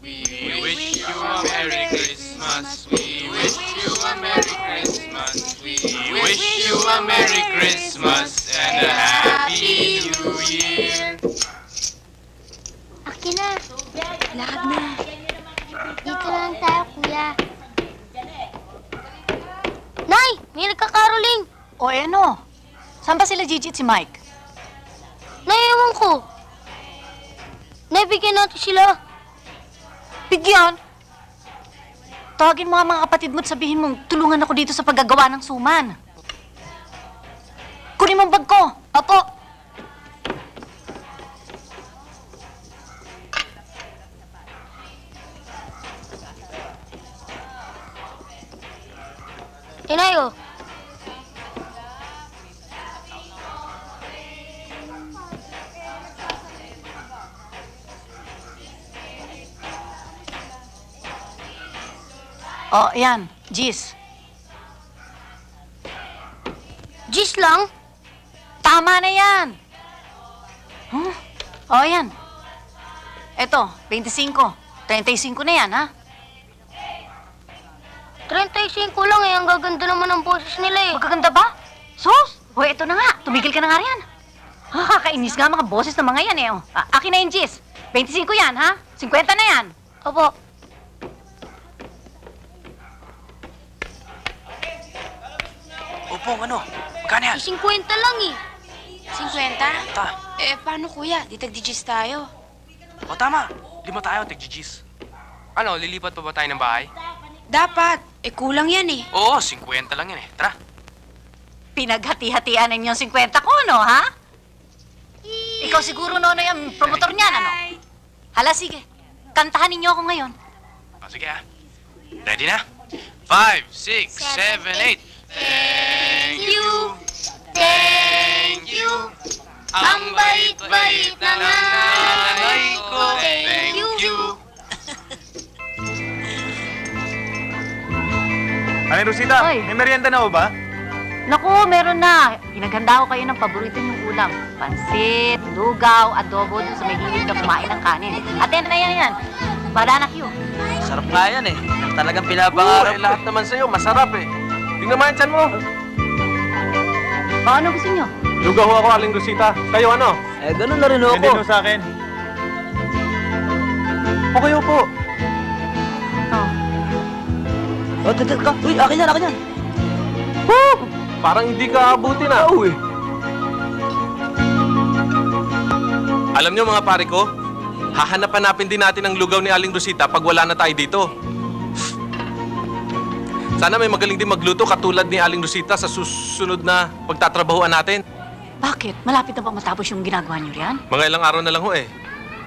We wish you a Merry Christmas. We wish you a Merry Christmas. We wish you a Merry Christmas and a Happy New Year. Akin na. Lakad na. Dito lang tayo, kuya. Nay! May nagkakaroling. O ano? Saan ba sila Gigi at si Mike? Nay, ewan ko. Nay, bigyan natin sila. Bigyan? Tawagin mo nga mga kapatid mo at sabihin mong tulungan ako dito sa paggagawa ng suman. Kunin mo ang bag ko. Apo. Inay, oh. O, yan. Gis. Gis lang? Tama na yan. Huh? O, yan. Eto, 25. 35 na yan, ha? 35 lang eh. Ang gaganda naman ng boses nila eh. Magaganda ba? Sus! O, eto na nga. Tumigil ka na nga riyan. Kakainis nga mga boses ng mga yan eh. O, akin na yung Gis. 25 yan, ha? 50 na yan. Opo. Opo, ano? Magkano yan? 50 lang eh. 50? Ta. Eh, paano kuya? Di tag-digis tayo. O tama, 5 tayo, tig-GGs. Ano, lilipat pa ba tayo ng bahay? Dapat. Eh, kulang yan eh. Oo, 50 lang yan eh. Tara. Pinaghati-hatian ninyong 50 ko, no, ha? Ikaw siguro, Nonoy, ang promotor niyan, ano? Hala, sige. Kantahan ninyo ako ngayon. O, sige ha. Ready na? 5, 6, 7, 8. Thank you, thank you. Ang bait-bait ng nanay ko. Thank you. Ay, Rosita, Oy. may merienda na ho ba? Naku, meron na. Pinaghanda ko kayo ng paborito niyong ulam. Pansit, lugaw, adobo dun sa may hilig na kumain ng kanin. At yan. Banana Q. Sarap nga yan eh. Talagang pinapangarap. Lahat naman sa'yo, masarap eh. Tingnan mo yan, tiyan mo. O, ano gusto niyo? Lugaw ho ako, Aling Rosita. Kayo ano? Eh, ganun na rin ako. Hindi ho sa akin. O kayo po. Oh. O, tatal ka. Uy, akin yan. Woo! Parang hindi ka abuti na. Oo eh. Alam niyo mga pare ko, hahanap-hanapin din natin ang lugaw ni Aling Rosita pag wala na tayo dito. Sana may magaling din magluto katulad ni Aling Rosita sa susunod na pagtatrabahuan natin. Bakit? Malapit na ba matapos yung ginagawa niyo riyan? Mga ilang araw na lang ho eh.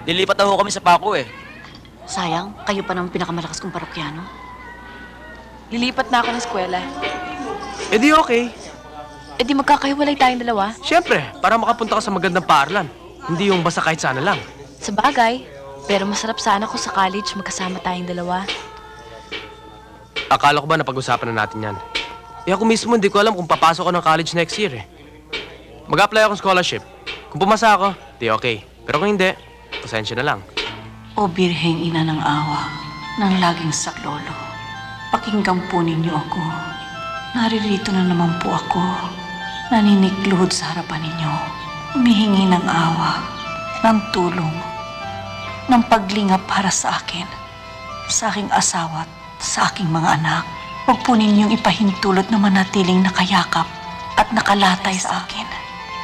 Lilipat na ho kami sa Paco eh. Sayang, kayo pa naman pinakamalakas kong parokyano. Lilipat na ako ng eskwela. Eh di okay. Eh di magkakahiwalay tayong dalawa. Siyempre, para makapunta ka sa magandang paaralan. Hindi yung basta kahit sana lang. Sa bagay. Pero masarap sana kung sa college magkasama tayong dalawa. Akala ko ba napag-usapan na natin yan? Eh ako mismo hindi ko alam kung papasok ako ng college next year eh. Mag-apply akong scholarship. Kung pumasa ako, di okay. Pero kung hindi, pasensya na lang. O Birheng Ina ng Awa, ng laging saklolo, pakinggan po ninyo ako. Naririto na naman po ako, naninikluhod sa harapan ninyo, humihingi ng awa, ng tulong, ng paglingap para sa akin, sa aking asawa at sa aking mga anak. Huwag po ninyong ipahintulot na manatiling nakayakap at nakalatay sa akin.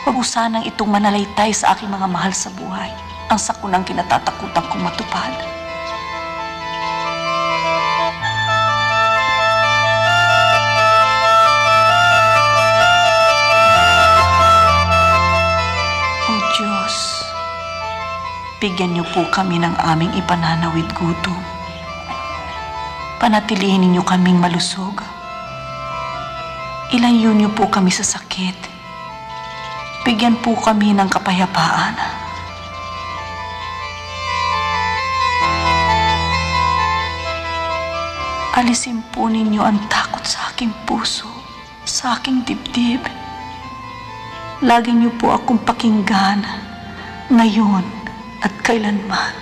Huwag po sanang itong manalaytay sa aking mga mahal sa buhay, ang sakunang kinatatakutan kong matupad. O Diyos, bigyan niyo po kami ng aming ipananawid gutom. Panatilihin ninyo kaming malusog. Ilayo niyo po kami sa sakit. Bigyan po kami ng kapayapaan. Alisin po ninyo ang takot sa aking puso, sa aking dibdib. Lagi niyo po akong pakinggan, ngayon at kailanman.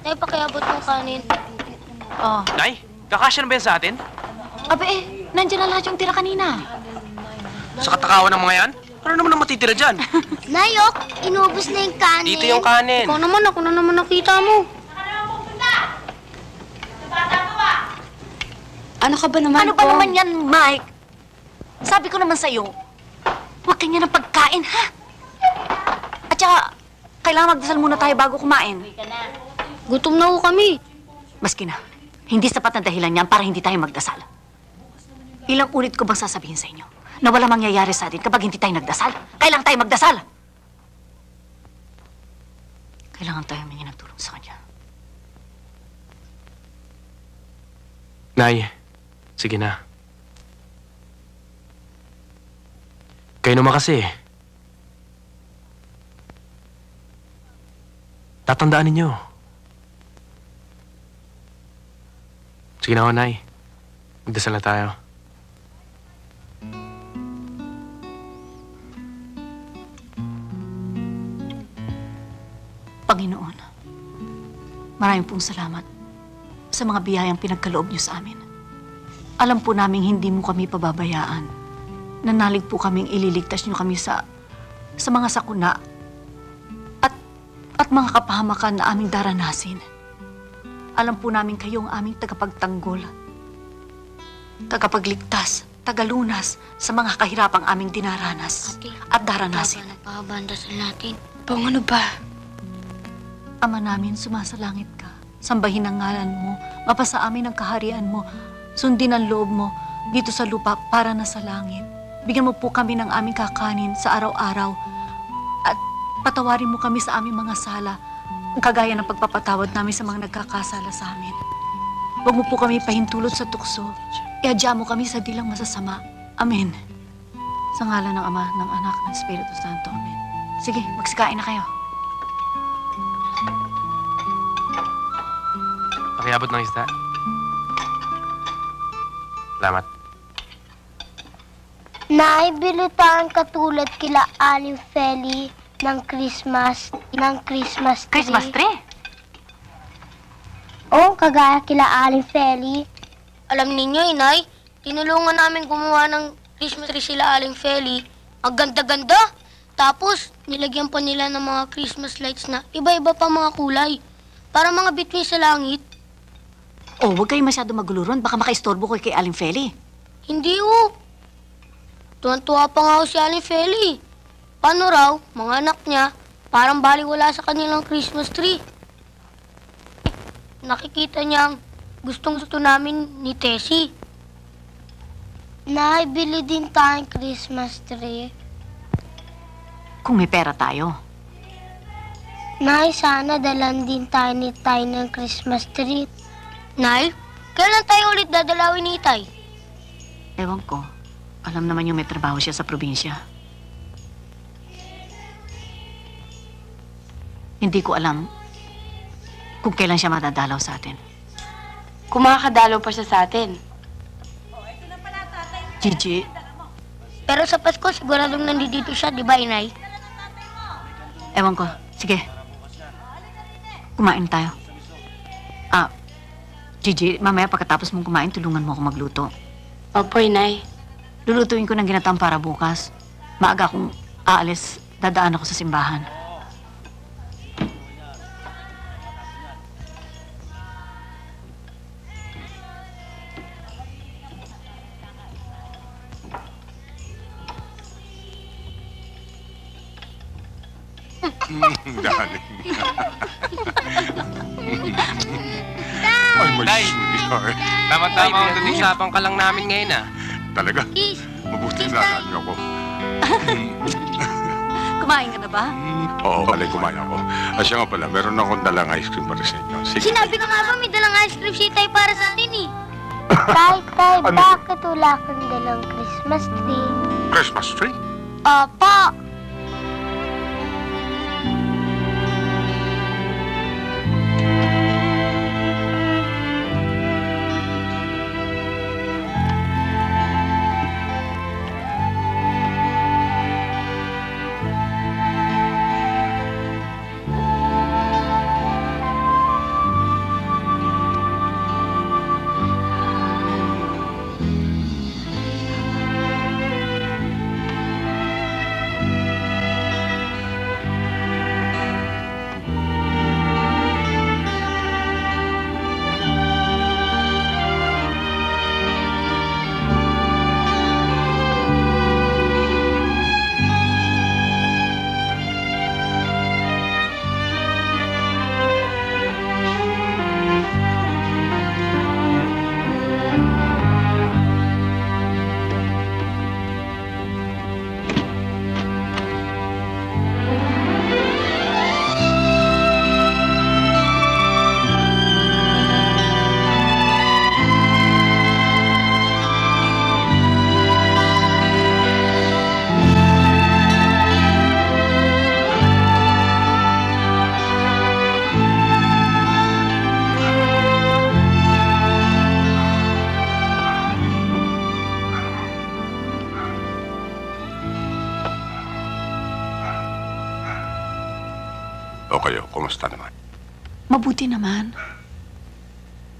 Tay, pakiabot ng kanin. Oh, Nay, kakasya na ba yan sa atin? abe nandiyan na lahat yung tira kanina. Sa katakawan ng mga yan? Ano naman ang matitira dyan? Nayok, inubos na yung kanin. Dito yung kanin. Ikaw naman, ako na naman nakita mo. Ano ka ba naman, Ano ba Pong? naman yan, Mike? Sabi ko naman sa'yo, huwag kanya ng pagkain, ha? At saka, kailangan magdasal muna tayo bago kumain. Gutom na ho kami. Maski na, hindi sapat na dahilan yan para hindi tayo magdasal. Ilang ulit ko bang sasabihin sa inyo na wala mangyayari sa atin kapag hindi tayo nagdasal? Kailangan tayo magdasal! Kailangan tayo humingi ng tulong sa kanya. Nay, sige na. Kayo naman kasi. Tatandaan ninyo. Sige na, Nay. Magdasal na tayo. Panginoon, maraming pong salamat sa mga biyayang pinagkaloob niyo sa amin. Alam po naming hindi mo kami pababayaan. Nanalig po kaming ililigtas niyo kami sa mga sakuna at mga kapahamakan na aming daranasin. Alam po namin kayo ang aming tagapagtanggol, tagapagligtas, tagalunas sa mga kahirapang aming dinaranas at daranasin. Nagpapabandasal natin. Pong, ano ba? Ama namin, sumasalangit ka. Sambahin ang ngalan mo, mapasa amin ang kaharian mo, sundin ang loob mo dito sa lupa para na sa langit. Bigyan mo po kami ng aming kakanin sa araw-araw at patawarin mo kami sa aming mga sala, kagaya ng pagpapatawad namin sa mga nagkakasala sa amin. Huwag mo po kami pahintulot sa tukso. Iadya mo kami sa dilang masasama. Amen. Sa ngalan ng Ama, ng Anak, ng Espiritu Santo. Amen. Sige, magsikain na kayo. Pakiabot ng isda. Salamat. Naibilitaan katulad kila Aling Feli, ng Christmas tree. Christmas tree? Oo, kagaya kila Aling Feli. Alam ninyo, Inay, tinulungan namin gumawa ng Christmas tree sila Aling Feli. Ang ganda-ganda. Tapos, nilagyan pa nila ng mga Christmas lights na iba-iba pa mga kulay. Para mga bituin sa langit. Oh, huwag kayo masyado magulo ron. Baka makaistorbo ko kay Aling Feli. Hindi ho. Tuwan-tuwa pa nga ho si Aling Feli. Paano raw, mga anak niya, parang baliwala sa kanilang Christmas tree. Nakikita niyang gustong-gusto namin ni Tessie. Naibili din tayong Christmas tree. Kung may pera tayo. Nay, sana dalan din tayo ni Tay ng Christmas tree. Nay, kailan tayo ulit dadalawin ni Tay? Ewan ko. Alam naman yung may trabaho siya sa probinsya. Hindi ko alam kung kailan siya madadalaw sa atin. Kumakadalaw pa siya sa atin. Gigi, Pero sa Pasko, siguradong nandito siya, di ba, Inay? ewan ko. Sige. Kumain tayo. Gigi, mamaya pagkatapos mong kumain, tulungan mo ako magluto. Opo, Inay. Lulutuin ko ng ginatang para bukas. Maaga akong aalis, dadaan ako sa simbahan. Darling. Ay, my Tay. sweetheart. Tama-tama ang pinag-usapan ka lang namin ngayon ah. Talaga? Mabuti na niyo ako. Kumain ka na ba? Oo, palay kumain ako. Siya nga pala, meron akong dalang ice cream para sa inyo. Sige. Sinabi ko nga ba, may dalang ice cream si Tay para sa atin, eh. Tay, bakit wala kang dalang Christmas tree? Christmas tree? Opo. O kayo, kumusta naman? Mabuti naman.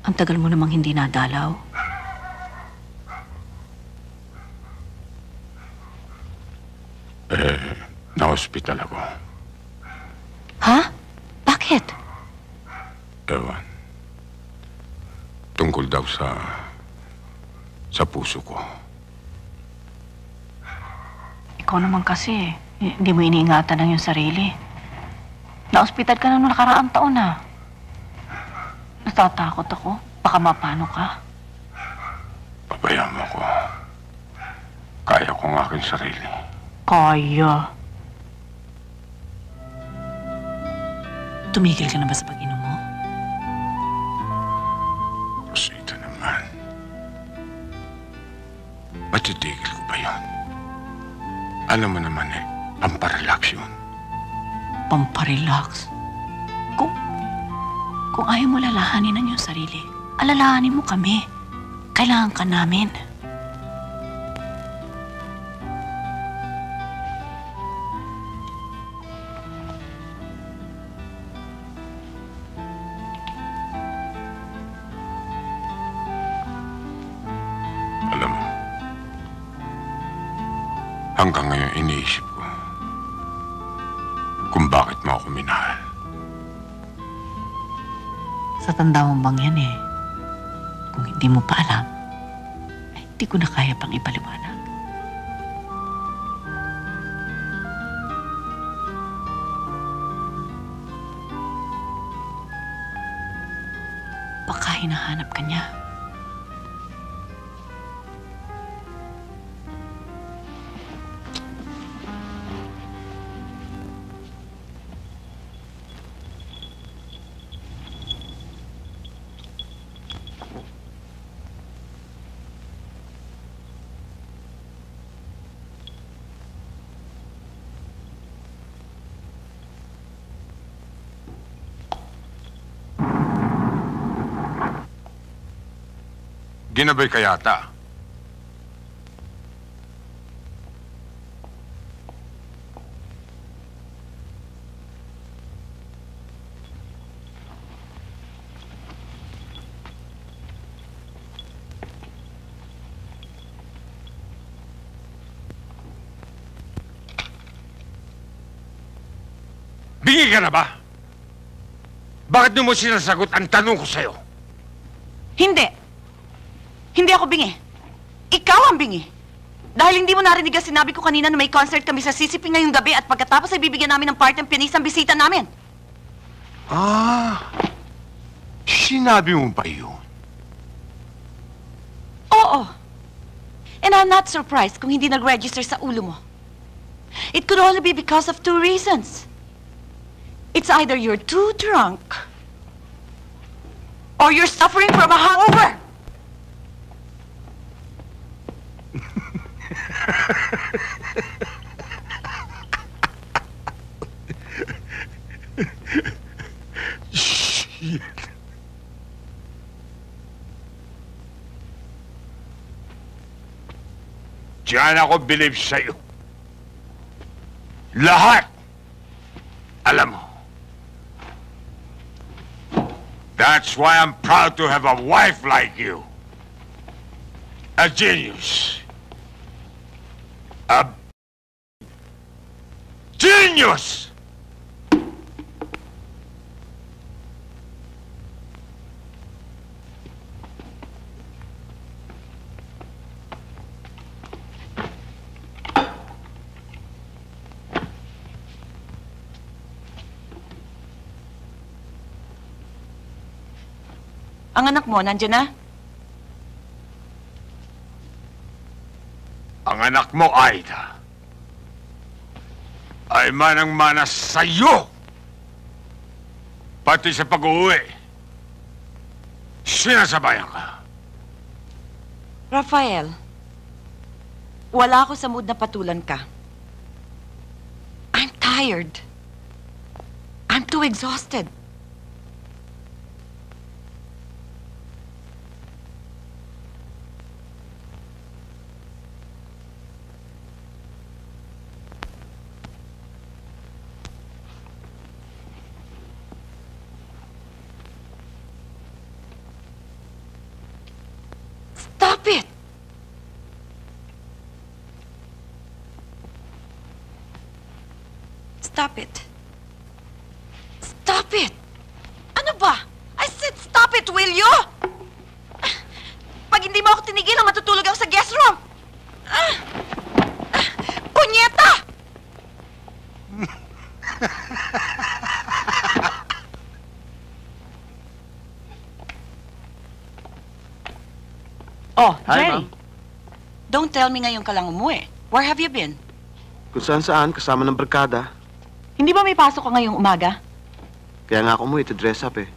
Ang tagal mo namang hindi nadalaw. Na-hospital ako. Ha? Bakit? Ewan. Tungkol daw sa puso ko. Ikaw naman kasi, hindi mo iniingatan ang iyong sarili. Na-ospital ka na noong nakaraang taon na. Natatakot ako. Baka mapano ka. Pabayaan mo ko. Kaya ko ang aking sarili. Kaya. Tumigil ka na ba sa pag-inom mo? Rosita naman. Matitigil ko ba yun? Alam mo naman pamparelax yun. Pamparelax? Kung ayaw mo lalahanin ang iyong sarili, alalahanin mo kami. Kailangan ka namin. Hanggang ngayon iniisip ko kung bakit mo ako minahal. Sa tanda mo bang yan eh? Kung hindi mo pa alam, ay hindi ko na kaya pang ipaliwanag. Baka hinahanap ka niya. Ginabay ka yata. Bingi ka na ba? Bakit di mo sinasagot ang tanong ko sa'yo? Hindi! Hindi ako bingi. Ikaw ang bingi. Dahil hindi mo narinig ang sinabi ko kanina na may concert kami sa CCP ngayong gabi at pagkatapos ay bibigyan namin ng party ang pianistang bisita namin. Ah, sinabi mo pa yun? Oo. And I'm not surprised kung hindi nag-register sa ulo mo. It could only be because of two reasons. It's either you're too drunk or you're suffering from a hangover. Shit. Diyan ako believe sa'yo. Lahat. Alam mo. That's why I'm proud to have a wife like you. A genius. A genius! Ang anak mo, nandiyan na? Ang anak mo, Aida, ay manang-mana sa'yo. Pati sa pag-uwi, sinasabayan ka. Rafael, wala ako sa mood na patulan ka. I'm tired. I'm too exhausted. Stop it! Stop it. Stop it! Ano ba? I said stop it, will you? Pag hindi mo ako tinigilan, matutulog ako sa guest room. Punyeta! Oh, Hi, Jerry. Ma'am. Don't tell me ngayon ka lang umuwi. Where have you been? Kung saan-saan, kasama ng barkada. Hindi ba may pasok ka ngayong umaga? Kaya nga ako umuwi to dress up eh.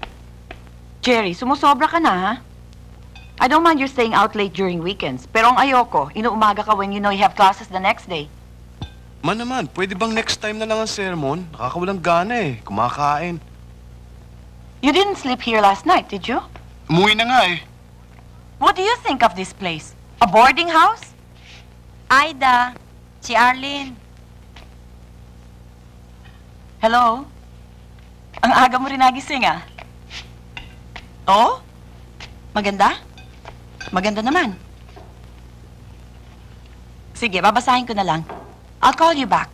Jerry, sumusobra ka na, ha? I don't mind you staying out late during weekends. Pero ang ayoko, inuumaga ka when you know you have classes the next day. Man naman, pwede bang next time na lang ang sermon? Nakakawalang gana eh. Kumakain. You didn't sleep here last night, did you? Umuwi na nga eh. What do you think of this place? A boarding house? Aida, si Arlene. Hello? Ang aga mo rin nagising, ah. Oh? Maganda? Maganda naman. Sige, babasahin ko na lang. I'll call you back.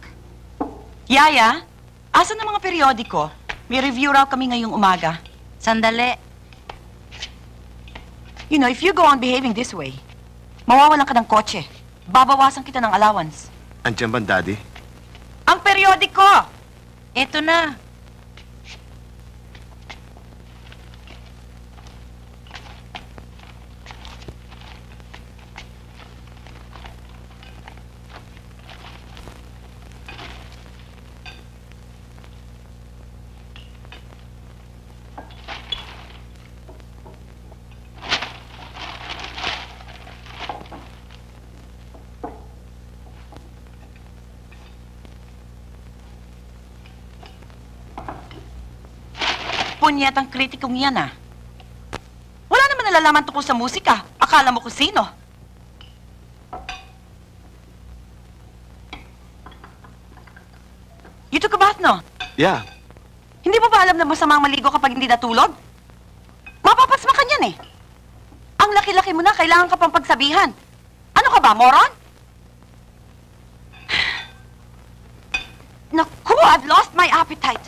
Yaya, asan ang mga periodiko? May review raw kami ngayong umaga. Sandali. You know, if you go on behaving this way, mawawalan ka ng kotse. Babawasan kita ng allowance. Andiyan ba, Daddy? Ang periodiko! Ito na. Punyetang kritikong yan, ah. Wala naman nalalaman tungkol sa musika. Akala mo kung sino. You took a bath, no? Yeah. Hindi mo ba alam na masamang maligo kapag hindi natulog? Mapapasma ka niyan, eh. Ang laki-laki mo na, kailangan ka pang pagsabihan. Ano ka ba, moron? Naku, I've lost my appetite.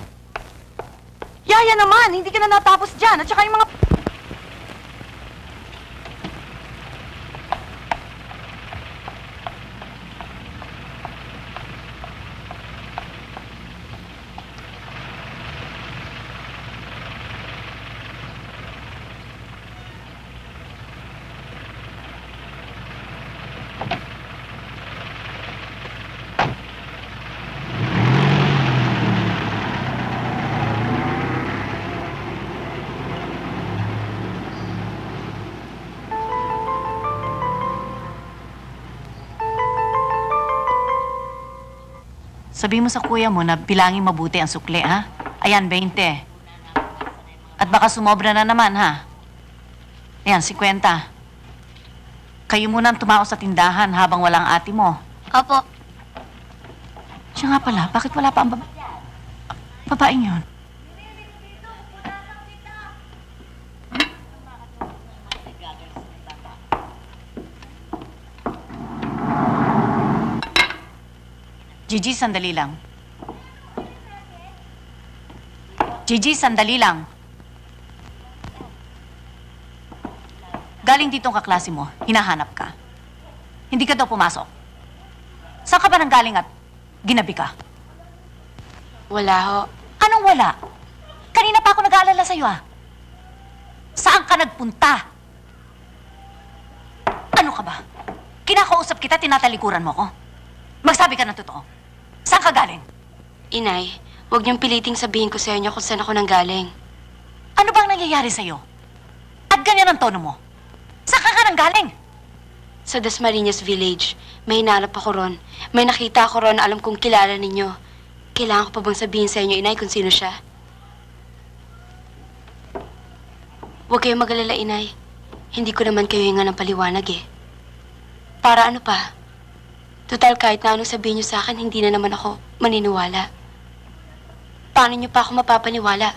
Yaya naman, hindi ka na natapos dyan. At saka yung mga... Sabi mo sa kuya mo na bilangin mabuti ang sukli, ha? Ayan, 20. At baka sumobra na naman, ha? Ayan, 50. Kayo muna ang tumao sa tindahan habang walang ate mo. Opo. Siya nga pala, bakit wala pa ang babaeng yun? Gigi, sandali lang. Gigi, sandali lang. Galing dito ang kaklase mo, hinahanap ka. Hindi ka daw pumasok. Saan ka ba nang galing at ginabi ka? Wala ho. Anong wala? Kanina pa ako nag-aalala sa'yo, ah. Saan ka nagpunta? Ano ka ba? Kinakausap kita, tinatalikuran mo ko? Magsabi ka ng totoo. Saan ka galing? Inay, huwag niyong piliting sabihin ko sa inyo kung saan ako nanggaling. Ano bang nangyayari sa'yo? At ganyan ang tono mo? Saan ka nanggaling? Sa Dasmariñas Village. May hinanap ako ron. May nakita ako ron na alam kong kilala ninyo. Kailangan ko pa bang sabihin sa inyo, Inay, kung sino siya? Huwag kayong mag-alala, Inay. Hindi ko naman kayo hinga ng paliwanag, eh. Para ano pa? Total, kahit na anong sabihin niyo sa akin, hindi na naman ako maniniwala. Paano niyo pa ako mapapaniwala?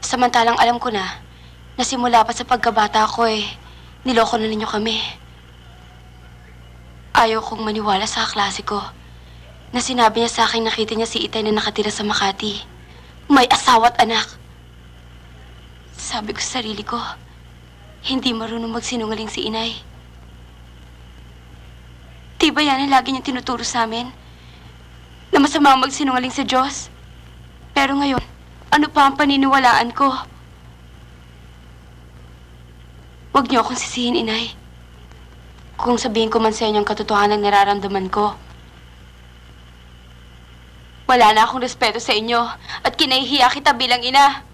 Samantalang alam ko na simula pa sa pagkabata ko, niloko na ninyo kami. Ayaw kong maniwala sa kaklase ko na sinabi niya sa akin nakita niya si Itay na nakatira sa Makati. May asawa at anak. Sabi ko sa sarili ko, hindi marunong magsinungaling si Inay. Di ba yan ang lagi niyang tinuturo sa amin? Na masama ang magsinungaling sa Diyos? Pero ngayon, ano pa ang paniniwalaan ko? Huwag niyo akong sisihin, Inay. Kung sabihin ko man sa inyo ang katotohanan ng nararamdaman ko. Wala na akong respeto sa inyo at kinahihiya kita bilang ina.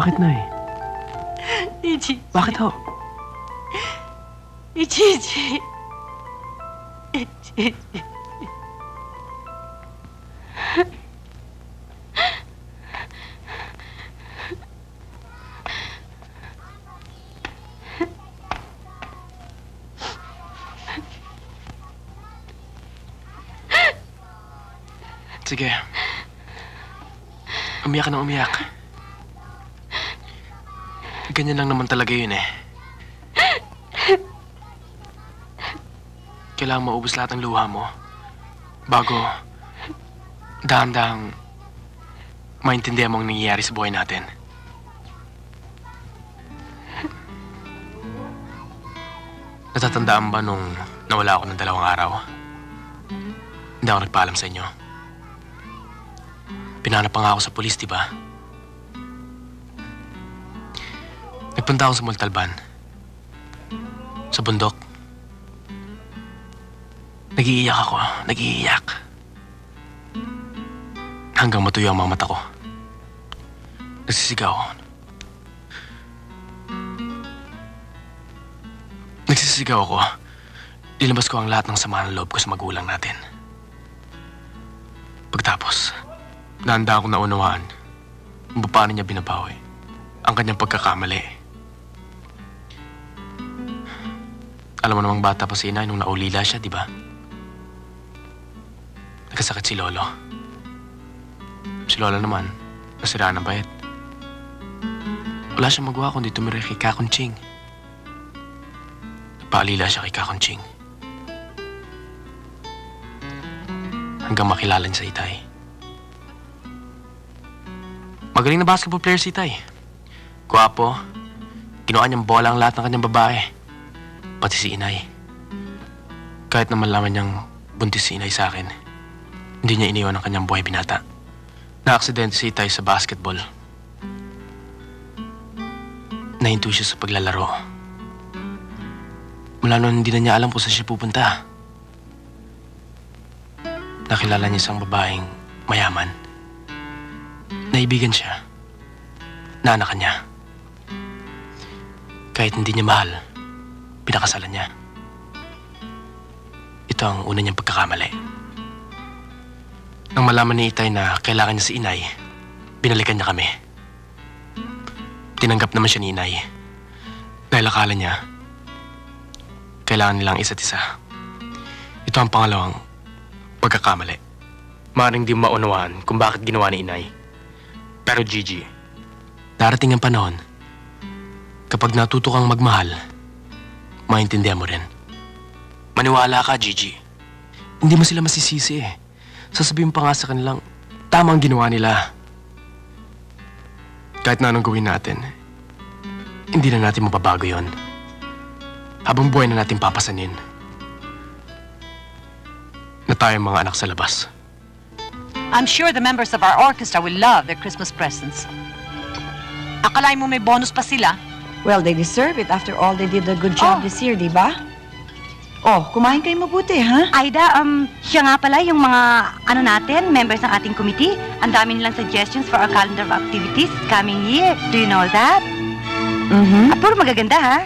Bakit, Nay? Ni Gigi. Bakit ho? Ni Gigi. Ni Gigi. Sige. Umiyak ka na umiyak. Ganyan lang naman talaga yun eh. Kailangan maubos lahat ng luha mo bago dahan-dahang maintindihan mo ang nangyayari sa buhay natin. Natatandaan ba nung nawala ako ng 2 araw? Hindi ako nagpaalam sa inyo. Pinanap pa nga ako sa pulis, di ba? Nagpunta ako sa Montalban. Sa bundok. Nag-iiyak ako. Nag-iiyak. Hanggang matuyo ang mga mata ko. Nagsisigaw. Nagsisigaw ako. Nilabas ko ang lahat ng sama ng loob ko sa magulang natin. Pagtapos, nahanda akong naunawaan kung paano niya binabawi ang kanyang pagkakamali. Alam mo namang bata pa si inay nung naulila siya, di ba? Nagkasakit si Lolo. Si Lola naman, nasiraan ng bayat. Wala siyang magawa kundi tumira kay Kakunching. Nagpaalila siya kay Kakunching. Hanggang makilala niya sa Itay. Magaling na basketball player si Itay. Gwapo. Kinuha niyang bola ang lahat ng kanyang babae. Pati si Inay. Kahit na malaman niyang buntis si Inay sa akin, hindi niya iniwan ang kanyang buhay binata. Na-aksidente si Itay sa basketball. Nahinto siya sa paglalaro. Mula noon hindi na niya alam kung saan siya pupunta. Nakilala niya isang babaeng mayaman. Naibigan siya. Naanakan niya. Kahit hindi niya mahal, pinakasalan niya. Ito ang una niyang pagkakamali. Nang malaman ni Itay na kailangan niya si Inay, binalikan niya kami. Tinanggap naman siya ni Inay. Dahil akala niya, kailangan nilang isa't isa. Ito ang pangalawang pagkakamali. Maaaring di maunawaan kung bakit ginawa ni Inay. Pero Gigi, darating ang panahon, kapag natuto kang magmahal, maintindihan mo rin. Maniwala ka, Gigi. Hindi mo sila masisisi eh. Sasabihin pa nga sa kanilang, tama ang ginawa nila. Kahit na anong gawin natin, hindi na natin mababago yon. Habang buhay na natin papasanin na tayong mga anak sa labas. I'm sure the members of our orchestra will love their Christmas presents. Akalain mo may bonus pa sila? Well, they deserve it after all they did a good job this year, di ba? Oh, kumain kayo mabuti, ha? Aida, siya nga pala yung mga, natin, members ng ating committee. Ang dami nilang suggestions for our calendar of activities coming year. Do you know that? Mm-hmm. Puro magaganda, ha?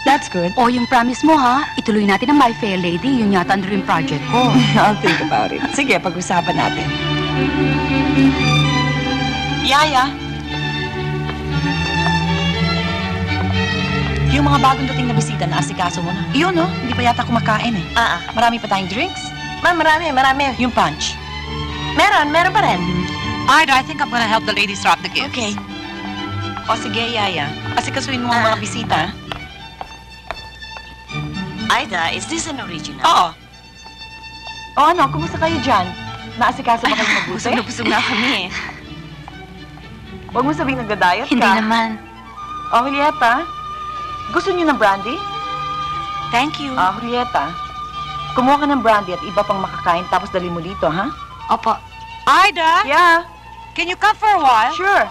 That's good. Oh, yung promise mo, ha? Ituloy natin ang My Fair Lady. Yun yata ang dream project ko. I'll think about it. Sige, pag-usapan natin. Yaya! Yung mga bagong dating na bisita na asikaso mo na. Iyon, no? Hindi pa yata kumakain eh. Marami pa tayong drinks? Marami. Yung punch? Meron pa rin. Ida, I think I'm gonna help the ladies wrap the gifts. Okay. O sige, Yaya. Asikasuin mo ang mga bisita. Ida, is this an original? Oo. O ano, kumusta kayo dyan? Naasikaso ba kayo mabuti? Busog na busog na kami eh. Huwag mo sabihing nagda-diet ka. Hindi naman. O, Julieta, gusto niyo ng brandy? Thank you. Julieta, kumuha ka ng brandy at iba pang makakain tapos dali mo dito, ha? Opo. Ida? Yeah. Can you come for a while? Sure.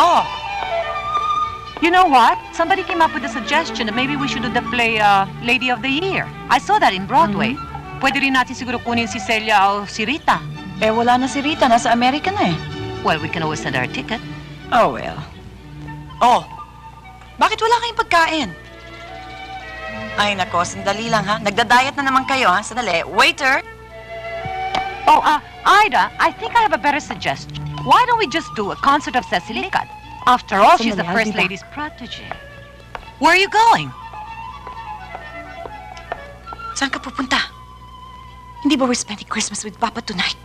Oh. You know what? Somebody came up with a suggestion that maybe we should do the play Lady of the Year. I saw that in Broadway. Pwede rin natin siguro kunin si Celia o si Rita. Eh, wala na si Rita. Nasa Amerika na eh. Well, we can always send our ticket. Oh, well. Oh, bakit wala kayong pagkain? Ay, nako, sandali lang ha. Nagda-diet na naman kayo ha. Sandali. Waiter! Oh, Ida, I think I have a better suggestion. Why don't we just do a concert of Cecily Cut? After all, she's the First Lady's protege. Where are you going? Saan ka pupunta? Hindi ba we're spending Christmas with Papa tonight?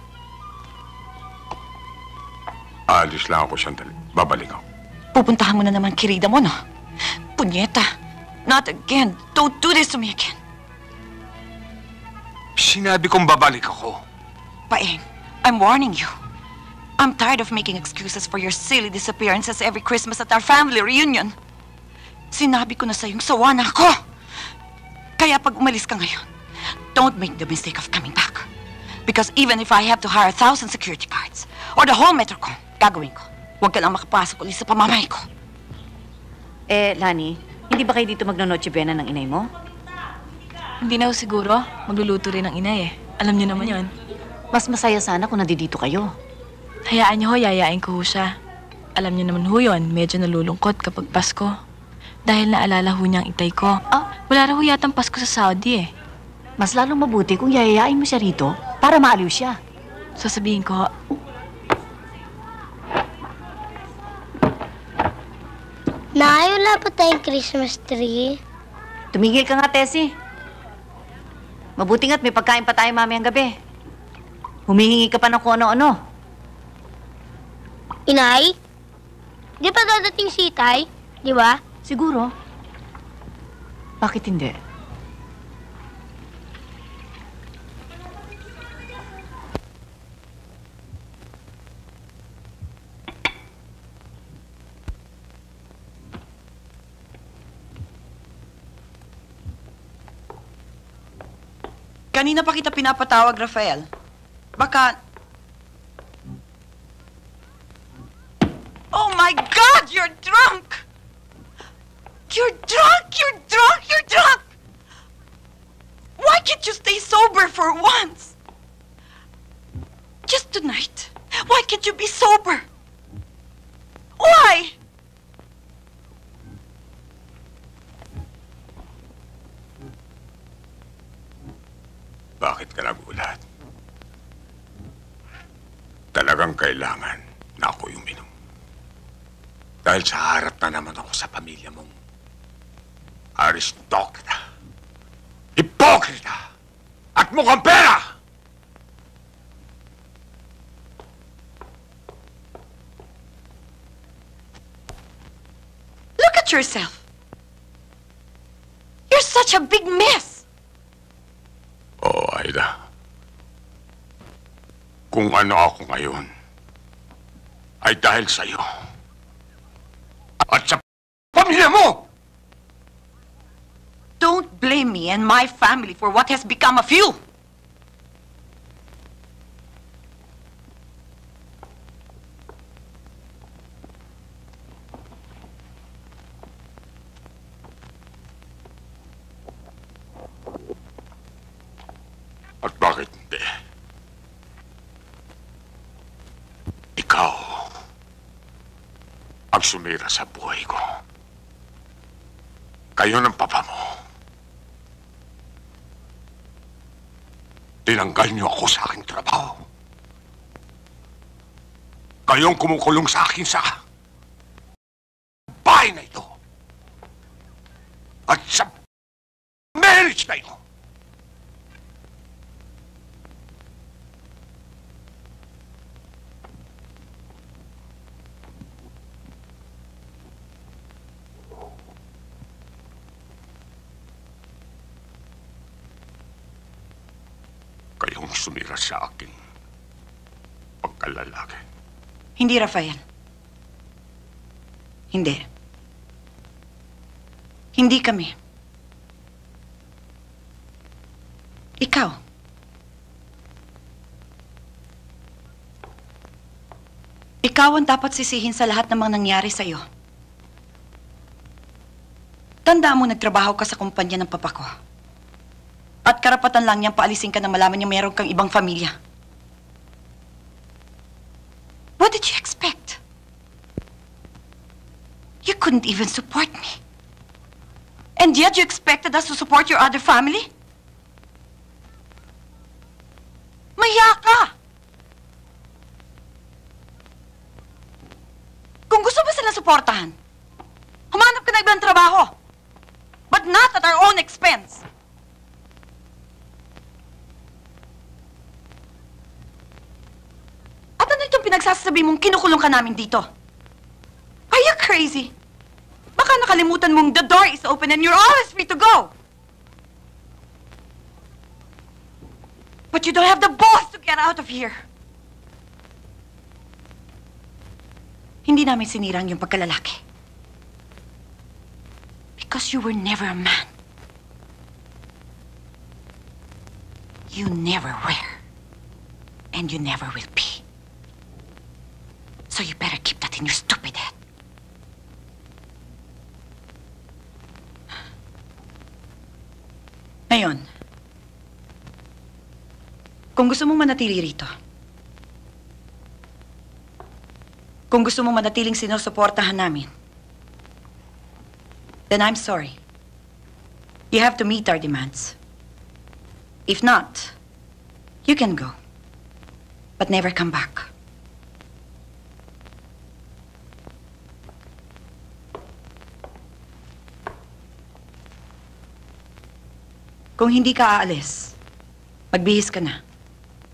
Alis lang ako sandali. Babalik ako. Pupuntahan mo na naman kirida mo, no? Punyeta. Not again. Don't do this to me again. Sinabi kong babalik ako. Paeng, I'm warning you. I'm tired of making excuses for your silly disappearances every Christmas at our family reunion. Sinabi ko na sa'yong sawa na ako. Kaya pag umalis ka ngayon, don't make the mistake of coming back. Because even if I have to hire 1,000 security guards or the whole Metrocom, gagawin ko. Huwag ka lang makapasok ulit sa pamamahay ko. Eh, Lani, hindi ba kayo dito magno-Noche Buena ng inay mo? Hindi na ho siguro. Magluluto rin ang inay eh. Alam niyo naman yon. Mas masaya sana kung nandito kayo. Hayaan niyo ho, yayain ko ho siya. Alam niyo naman ho yun, medyo nalulungkot kapag Pasko. Dahil naalala ho niya ang itay ko. Wala raw ho yatang Pasko sa Saudi eh. Mas lalong mabuti kung yayayain mo siya rito para maaliw siya. Sasabihin ko ho. Nay, wala pa tayong Christmas tree. Tumigil ka nga, Tessie. Mabuti nga't may pagkain pa tayo mamayang gabi. Humihingi ka pa ng kung ano-ano. Inay, di pa dadating si Itay? Di ba? Siguro. Bakit hindi? Kanina pa kita pinapatawag, Rafael. Baka... Oh my God! You're drunk! You're drunk! You're drunk! You're drunk! Why can't you stay sober for once? Just tonight. Why can't you be sober? Why? Bakit ka nagulat? Talagang kailangan na ako yung minom. Dahil sa harap na naman ako sa pamilya mong aristokrata, hipokrita, at mukhang pera! Look at yourself. You're such a big mess. Oo, Aida. Kung ano ako ngayon, ay dahil sa'yo. At sa pamilya mo! Don't blame me and my family for what has become of you. At bakit hindi? Ikaw ang sumira sa buhay ko. Kayo ng papa mo. Tinanggal niyo ako sa aking trabaho. Kayong kumukulong sa akin sa bahay na ito. At sa marriage na ito. Kayong sumira sa akin pagkalalaki. Hindi, Rafael. Hindi. Hindi kami. Ikaw. Ikaw ang dapat sisihin sa lahat ng mga nangyari sa'yo. Tandaan mo, nagtrabaho ka sa kumpanya ng papa ko. At karapatan lang niyang paalisin ka na malaman niya meron kang ibang pamilya. What did you expect? You couldn't even support me. And yet you expected us to support your other family? Maya ka! Kung gusto mo silang suportahan, humanap ka na ibang trabaho. But not at our own expense. At ano itong pinagsasabi mong kinukulong ka namin dito? Are you crazy? Baka nakalimutan mong the door is open and you're always free to go. But you don't have the balls to get out of here. Hindi namin sinirang yung pagkalalaki. Because you were never a man. You never were. And you never will be. So you better keep that in your stupid head. Ngayon, kung gusto mong manatili rito, kung gusto mong manatiling sinusuportahan namin, then I'm sorry. You have to meet our demands. If not, you can go, but never come back. Kung hindi ka aalis, magbihis ka na.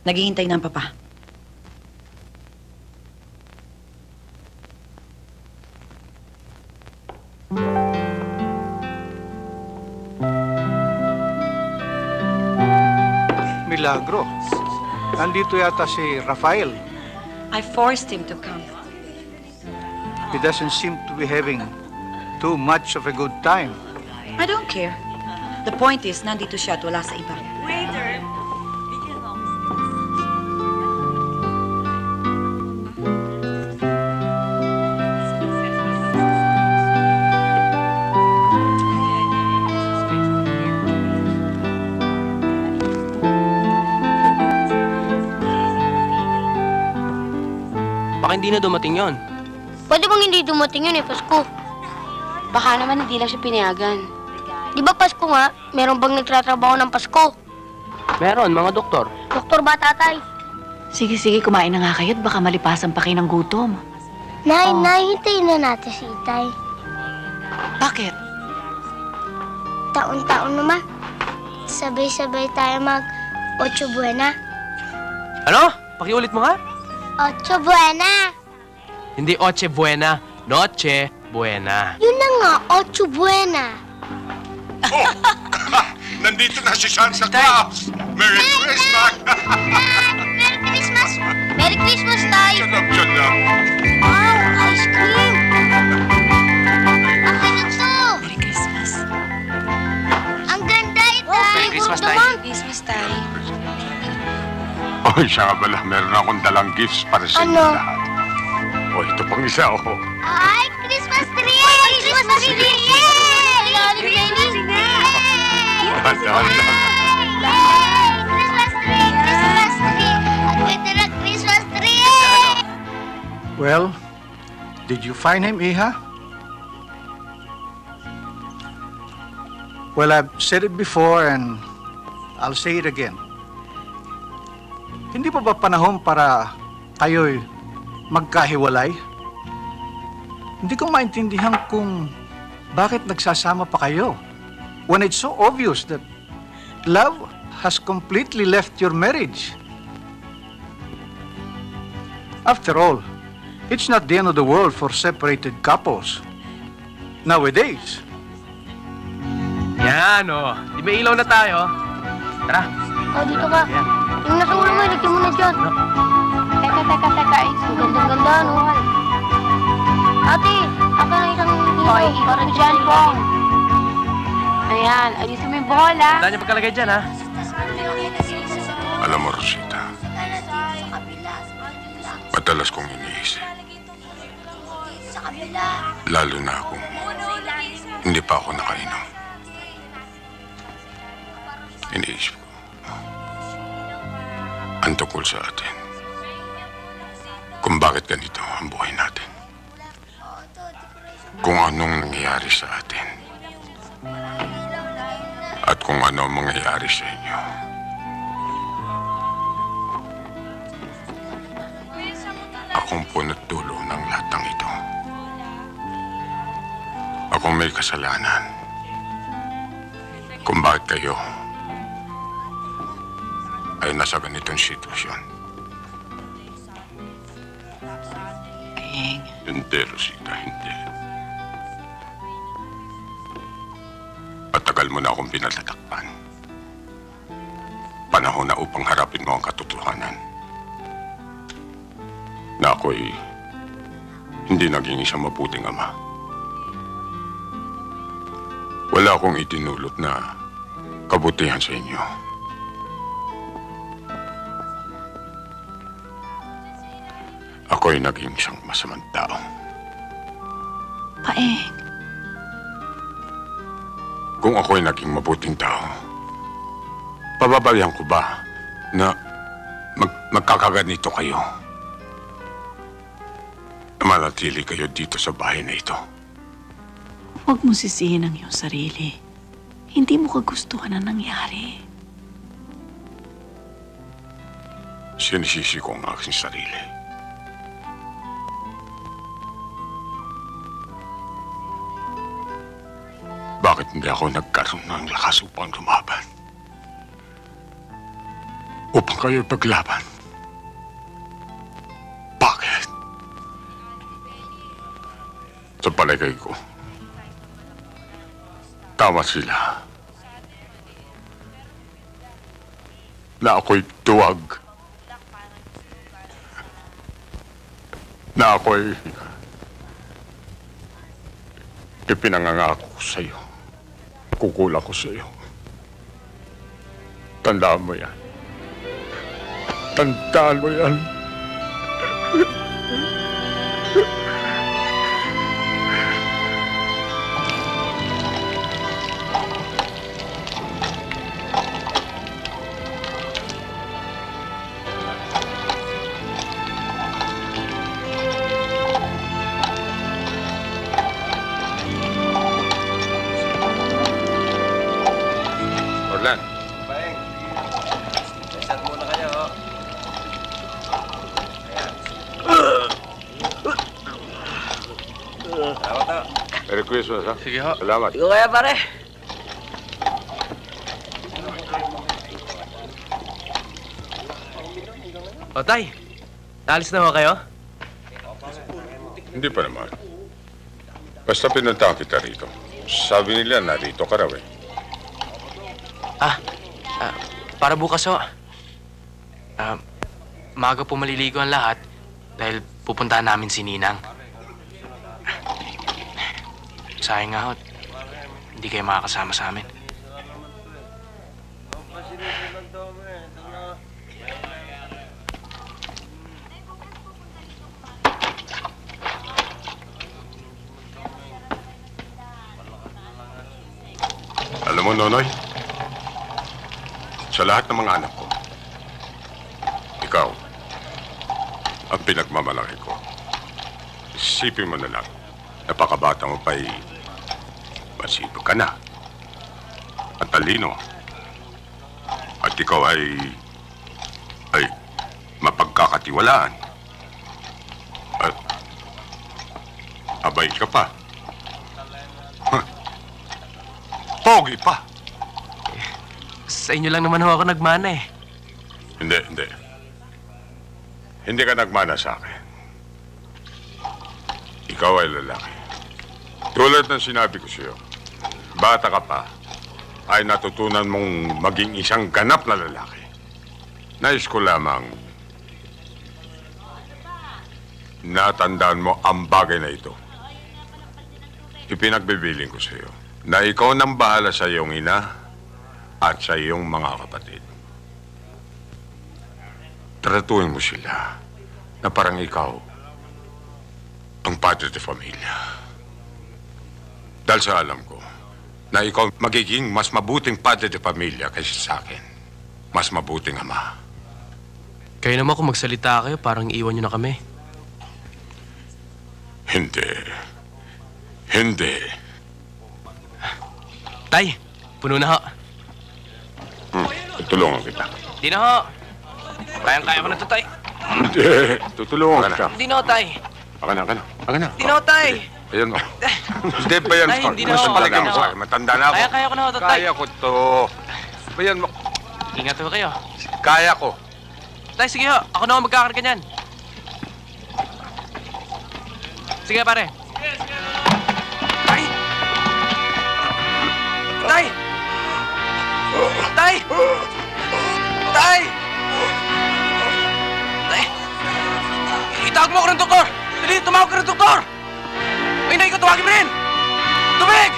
Naghihintay ng papa. Milagro. Nandito yata si Rafael. I forced him to come. He doesn't seem to be having too much of a good time. I don't care. The point is, nandito siya at wala sa iba. Waiter! Baka hindi na dumating yon. Pwede bang hindi dumating yun Pasko? Baka naman hindi lang siya pinayagan. Di ba Pasko nga, meron bang nagtatrabaho ng Pasko? Meron, mga doktor. Doktor ba, tatay? Sige, kumain na nga kayo at baka malipasan pa kayo ng gutom. Nay, hintayin na natin si Itay. Bakit? Taon-taon naman. Sabay-sabay tayo mag-Ocho Buena. Ano? Pakiulit mo nga? Ocho Buena! Hindi Oche Buena, Noche Buena. Yun na nga, Ocho Buena. Oh! Nandito na si Santa Claus! Merry Christmas! Merry Christmas! Merry Christmas, Tay! Shut up! Wow, ice cream! Akin na to! Merry Christmas. Ang ganda, Itay! Merry Christmas, Tay! Merry Christmas, Tay! Oh, siya nga pala. Meron akong dalang gifts para sa inyo Ano? lahat. Oh, ito pang isa, oh. Ay, Christmas tree! Christmas tree! Dahan-dahan. Christmas tree! Christmas tree! Ang ganda ng Christmas tree! Well, did you find him, Iha? Well, I've said it before and I'll say it again. Hindi pa ba panahon para kayo'y magkahiwalay? Hindi ko maintindihan kung bakit nagsasama pa kayo when it's so obvious that love has completely left your marriage. After all, it's not the end of the world for separated couples. Nowadays. Yan, oh. Di may ilaw na tayo. Tara. Oh, dito ka. Yan. Yung nasa ulo mo, ilagay mo na dyan. Teka. Ang ganda-ganda, no? Ate, ako na isang Hoy, para dyan, Bong. Ayan, alisin mo yung bola. Tandaan niyo pagkalagay dyan, ha? Alam mo, Rosita, madalas kong iniisip. Lalo na kung hindi pa ako nakainom. Iniisip ko. Ang tungkol sa atin. Kung kung bakit ganito ang buhay natin. Kung anong nangyayari sa atin. At kung ano ang mangyayari sa inyo. Akong punot dulo ng lahat ng ito. Akong may kasalanan. Kung bakit kayo ay nasa ganitong sitwasyon. King. Hindi, Rosita, hindi. At tagal mo na akong pinatatakpan. Panahon na upang harapin mo ang katotohanan. Na ako'y hindi naging isang mabuting ama. Wala akong itinulot na kabutihan sa inyo. Ako'y naging isang masamang tao. Paeng. Kung ako'y naging mabuting tao, pababayan ko ba na magkakaganito kayo? Manatili kayo dito sa bahay na ito. Huwag mo sisihin ang iyong sarili. Hindi mo kagustuhan ang nangyari. Sinisisi ko ang aking sarili. Bakit hindi ako nagkaroon ng lakas upang lumaban? Upang kayo paglaban? Bakit? Sa palagay ko, tama sila. Na ako'y tuwag. Na ako'y ipinangangako ko sa'yo. Kukulang ko sa'yo. Tandaan mo yan. Tandaan mo yan. Orlan. Baeng. Reset muna kayo. Ayan. Salamat ho. Merry Christmas, ha? Sige ho. Salamat. Sige kaya, pare. O, Tay. Naalis na ba kayo? Hindi pa naman. Basta pinuntahan kita rito. Sabi nila narito ka raw eh. Para bukas ho. Maaga po maliligo ang lahat dahil pupuntahan namin si Ninang. Sayang nga ho. Hindi kayo makakasama sa amin. Alam mo, Nonoy, sa lahat ng mga anak ko, ikaw, ang pinagmamalaki ko. Isipin mo na lang, napakabata mo pa'y masipag ka na. At talino. At ikaw ay mapagkakatiwalaan. At abay ka pa. Pogi pa. Sa inyo lang naman ho ako nagmana eh. Hindi. Hindi ka nagmana sa akin. Ikaw ay lalaki. Tulad ng sinabi ko sa'yo, bata ka pa, ay natutunan mong maging isang ganap na lalaki. Nais ko lamang natandaan mo ang bagay na ito. Ipinagbibiling ko sa'yo na ikaw nang bahala sa iyong ina at sa iyong mga kapatid. Tratuhin mo sila na parang ikaw ang padre de familia. Dahil sa alam ko na ikaw magiging mas mabuting padre de familia kaysa sa akin. Mas mabuting ama. Kayo naman kung magsalita kayo, parang iiwan nyo na kami. Hindi. Hindi. Tay, puno na ho. Tutulungan kita. Di na ho. Kayang-kaya ko na to, Tay. Hindi. Tutulungan kita. Di na ho, Tay. Aka na. Di na ho, Tay. Ayan mo. Hindi ba yan? Ay, hindi na Mas ako. talagang ako. Matanda na ako. Kaya ko na ho to, Tay. Kaya ko to. Bayan mo. Ingat ho kayo. Kaya ko. Tay, sige ho. Ako na ho magkakarga niyan. Sige, pare. Tay! Tay! Tay! Tay! Tay! Itawag mo ako ng doktor! Dali, tumawag ka ng doktor! Ay, inay ko, tawagin mo rin! Tubig!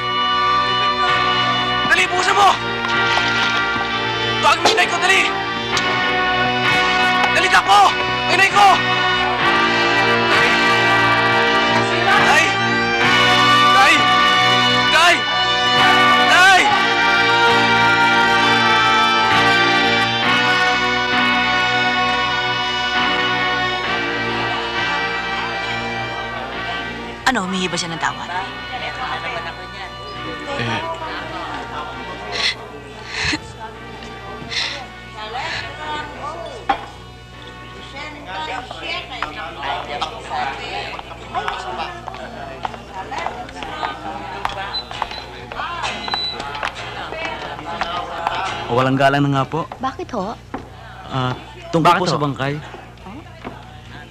Dali, bukasan mo! Tawagin mo inay ko, dali! Dali, takbo! Ay, inay ko! Tay! Tay! Tay! Tay! Ano, humihi ba siya ng tawad? Walang galang na nga po. Bakit ho? Tungkol Bakit po ho? sa bangkay.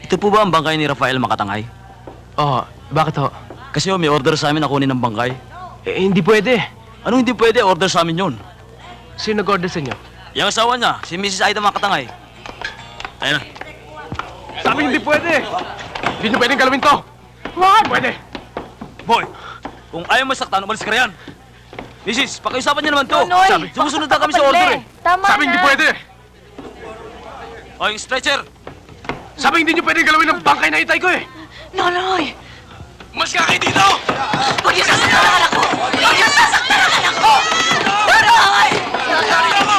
Ito po ba ang bangkay ni Rafael Makatangay? Oo, bakit ho? Kasi may order sa amin na kunin ng bangkay. Hindi pwede. Anong hindi pwede? Order sa amin yun. Sino nag-order sa inyo? Yung asawa niya, si Mrs. Aida Makatangay. Ayun na. Sabi hindi pwede. Hindi nyo pwedeng galawin to. What? Pwede. Boy, kung ayaw mo saktan, umalis ka riyan. Mrs., pakiusapan niyo naman to. Nonoy, Sabi, sumusunod na kami sa order eh. Tama Sabi hindi na. pwede. O, yung stretcher. Sabi hindi nyo pwedeng galawin ng bangkay na itay ko eh. Nonoy! Mas ka kayo dito! Huwag niyo sasaktan ang anak ko! Huwag niyo sasaktan ang anak ko! Nonoy! Huwag niyo sasaktan ang anak ko!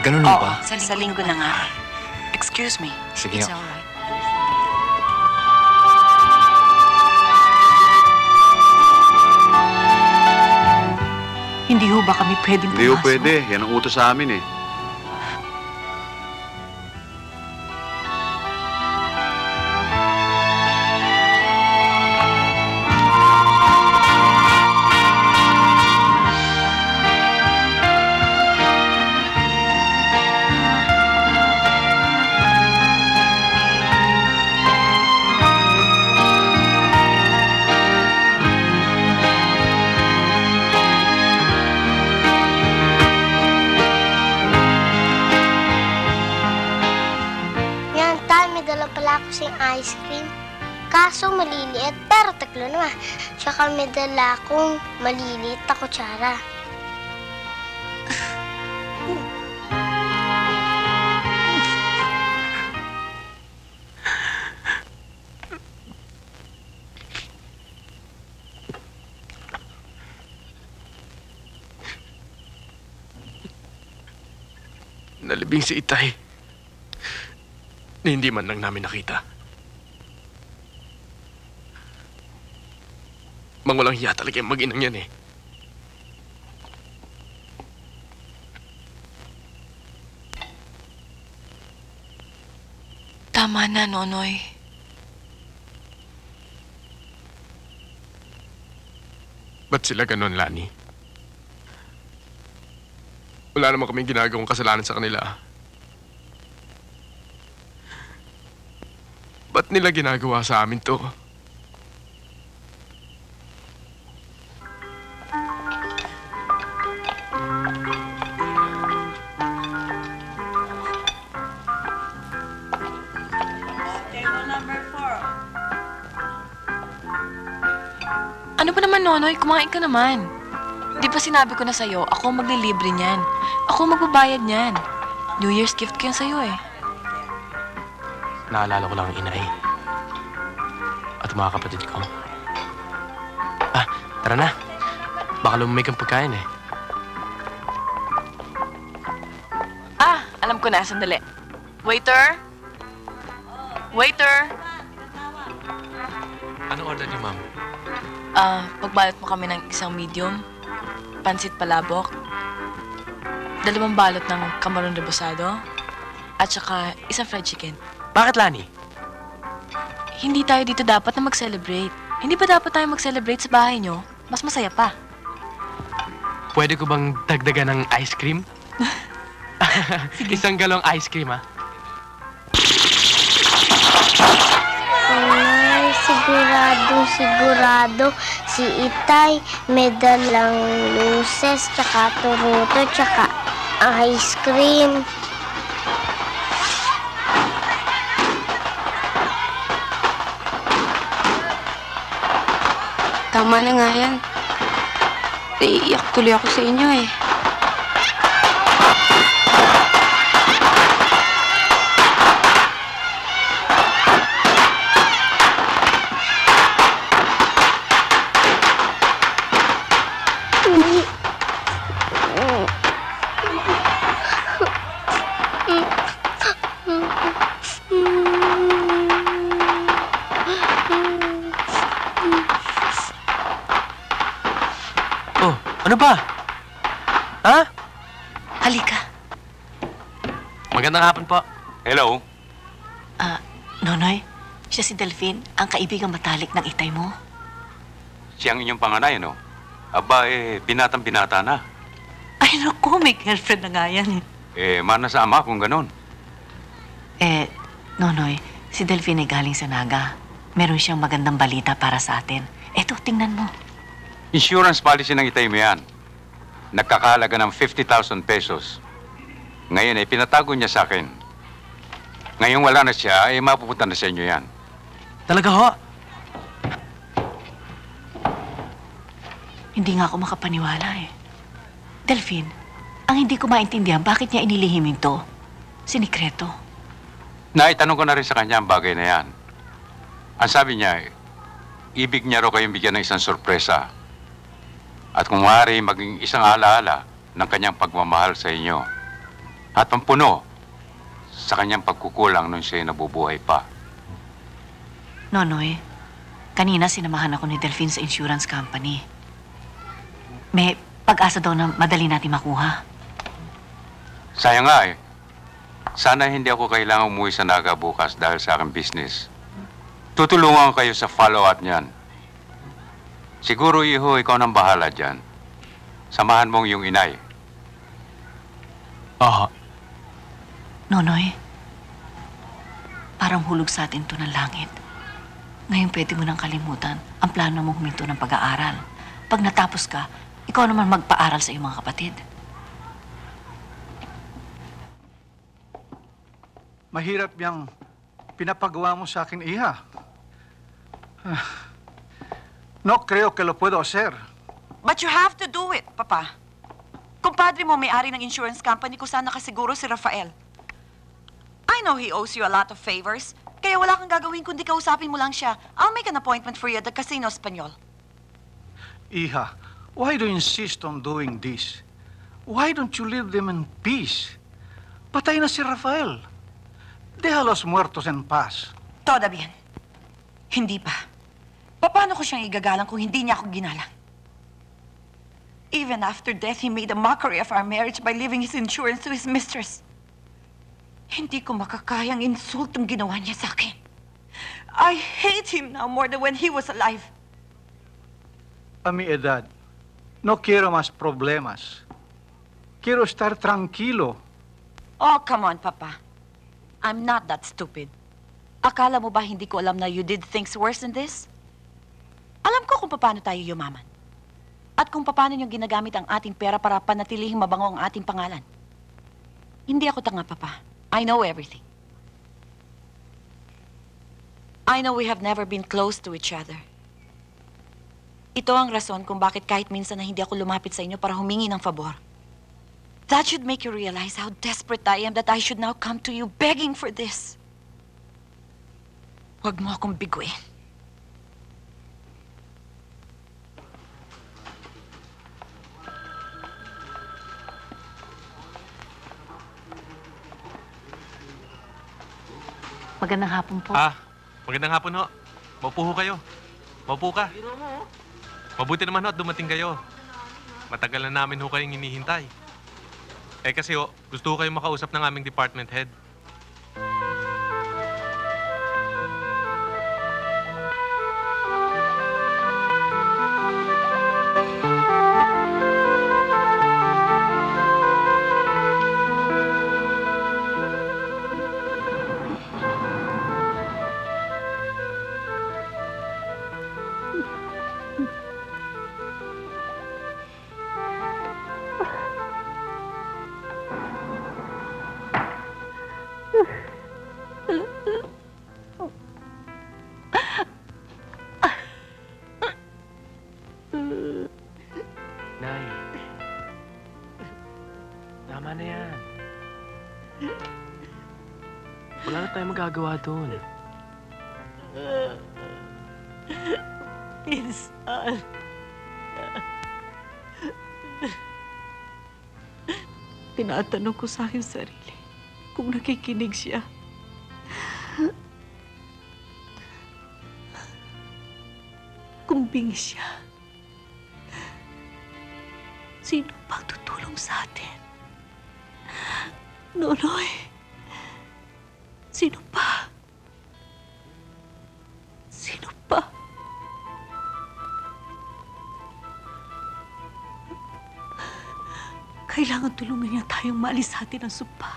Ganun ba? Sa linggo na nga. Excuse me. Sige. It's all right. Hindi ho ba kami pwedeng Hindi ho pumasok? pwede. Yan ang utos sa amin eh. Ice cream. Kaso maliliit, pero tatlo naman. Tsaka may dala akong maliliit na kutsara. Nalibing si Itay na hindi man lang namin nakita. Mangulang hiya talaga yung mag-inang yan eh. Tama na, Nonoy. Ba't sila ganun, Lani? Wala naman kaming ginagawang kasalanan sa kanila. Ba't nila ginagawa sa amin to? Ano ba naman, Nonoy? Kumain ka naman. Di ba sinabi ko na sa'yo, ako maglilibre niyan. Ako magbabayad niyan. New Year's gift ko yan sa'yo eh. Naalala ko lang ang inay. At mga kapatid ko. Ah, tara na. Baka lumamig ang pagkain eh. Ah, alam ko na. Sandali. Waiter? Waiter? Anong order niyo, ma'am? Pagbalot mo kami ng isang medium, pansit palabok, 2 balot ng kamaron rebusado, at saka isang fried chicken. Bakit, Lani? Hindi tayo dito dapat na mag-celebrate. Hindi ba dapat tayo mag-celebrate sa bahay nyo? Mas masaya pa. Pwede ko bang dagdagan ng ice cream? Isang galong ice cream, ah. Ay, sigurado si Itay may dalang luces, tsaka turuto, tsaka ice cream. Tama na nga yan. Naiiyak tuloy ako sa inyo eh. Oh, ano ba? Ha? Halika. Magandang hapon po. Hello? Nonoy, siya si Delphine, ang kaibigang matalik ng itay mo. Siyang inyong panganay, no? Aba, binatang-binata na. Ay, naku, may girlfriend na nga yan. Mana sa ama kung ganon. Nonoy, si Delphine ay galing sa Naga. Meron siyang magandang balita para sa atin. Eto, tingnan mo. Insurance policy ng itay mo yan. Nagkakahalaga ng 50,000 pesos. Ngayon pinatago niya sa akin. Ngayon wala na siya, mapupunta na sa inyo yan. Talaga ho? Hindi nga ako makapaniwala eh. Delphine, ang hindi ko maintindihan, bakit niya inilihim ito? Sinikreto. Naitanong ko na rin sa kanya ang bagay na yan. Ang sabi niya, ibig niya raw kayong bigyan ng isang sorpresa. At kung maaari maging isang alaala ng kanyang pagmamahal sa inyo. At pampuno sa kanyang pagkukulang nung siya'y nabubuhay pa. Nonoy, kanina sinamahan ako ni Delphine sa insurance company. May pag-asa daw na madali natin makuha. Sayang nga eh. Sana hindi ako kailangang umuwi sa Naga bukas dahil sa aking business. Tutulungan kayo sa follow-up niyan. Siguro, Iho, ikaw nang bahala dyan. Samahan mong yung inay. Aha. Nonoy, parang hulog sa atin to ng langit. Ngayon pwede mo nang kalimutan ang plano mong huminto ng pag-aaral. Pag natapos ka, ikaw naman magpaaral sa iyong mga kapatid. Mahirap yung pinapagawa mo sa akin, Iha. No creo que lo puedo hacer. But you have to do it, Papa. Kumpadre mo may-ari ng insurance company kung saan nakasiguro si Rafael. I know he owes you a lot of favors, kaya wala kang gagawin kundi kausapin mo lang siya. I'll make an appointment for you at the Casino Espanyol. Iha, why do you insist on doing this? Why don't you leave them in peace? Patay na si Rafael. Deja los muertos en paz. Toda bien. Hindi pa. Paano ko siyang igagalang kung hindi niya ako ginalang? Even after death, he made a mockery of our marriage by leaving his insurance to his mistress. Hindi ko makakayang insultong ginawa niya sa akin. I hate him now more than when he was alive. A mi edad, no quiero más problemas. Quiero estar tranquilo. Oh, come on, Papa. I'm not that stupid. Akala mo ba hindi ko alam na you did things worse than this? Alam ko kung paano tayo yumaman. At kung paano niyong ginagamit ang ating pera para panatilihing mabango ang ating pangalan. Hindi ako tanga, Papa. I know everything. I know we have never been close to each other. Ito ang rason kung bakit kahit minsan na hindi ako lumapit sa inyo para humingi ng favor. That should make you realize how desperate I am that I should now come to you begging for this. Huwag mo akong biguin. Magandang hapon po. Magandang hapon ho. Maupo ho kayo. Maupo ka. Mabuti naman ho at dumating kayo. Matagal na namin ho kayong hinihintay. Eh kasi ho, gusto ko kayong makausap ng aming department head. Nay. Tama na yan. Wala na tayong magagawa doon. Pinsan. Tinatanong ko sa aking sarili kung nakikinig siya. Kung bingis siya, sino pang tutulong sa atin? Nonoy, sino pa? Sino pa? Kailangan tulungan niya tayong maalis sa atin ang sumpa.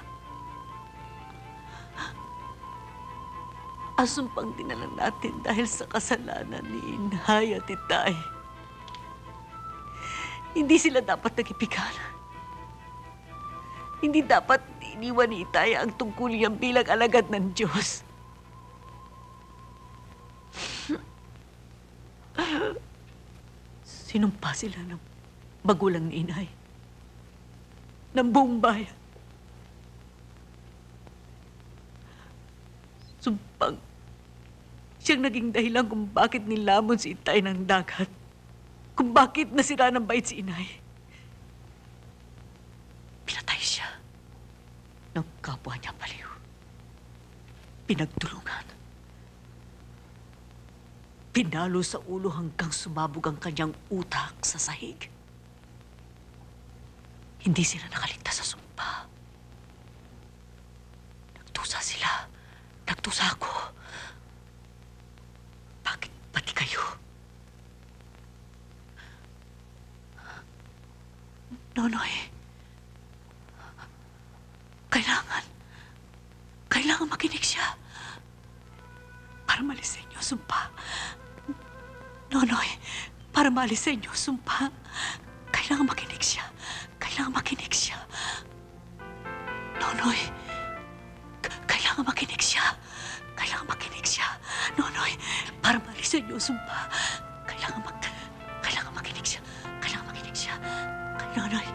Ang sumpang dinala natin dahil sa kasalanan ni Inay at Itay. Hindi sila dapat nagipigalan. Hindi dapat iniwan ni Itay ang tungkol niyang bilang alagad ng Diyos. Sinumpa sila ng magulang ni Inay. Ng buong bayan. Sumpang siyang naging dahilan kung bakit nilamon si Itay ng dagat. Kung bakit nasira ng bait si Inay. Pinatay siya ng kapwa niya baliw. Pinagtulungan. Pinalo sa ulo hanggang sumabog ang kanyang utak sa sahig. Hindi sila nakaligtas sa sumpa. Nagtusa sila. Nagtusa ako. Bakit pati kayo? Nonoy, kailangan makinig siya para malis sa inyo sumpa. Nonoy, para malis sa inyo sumpa, kailangan makinig siya. Kailangan makinig siya. Nonoy, kailangan makinig siya. Kailangan makinig siya. Nonoy, para malis sa inyo sumpa, kailangan makinig siya. Kailangan makinig siya. Nonoy,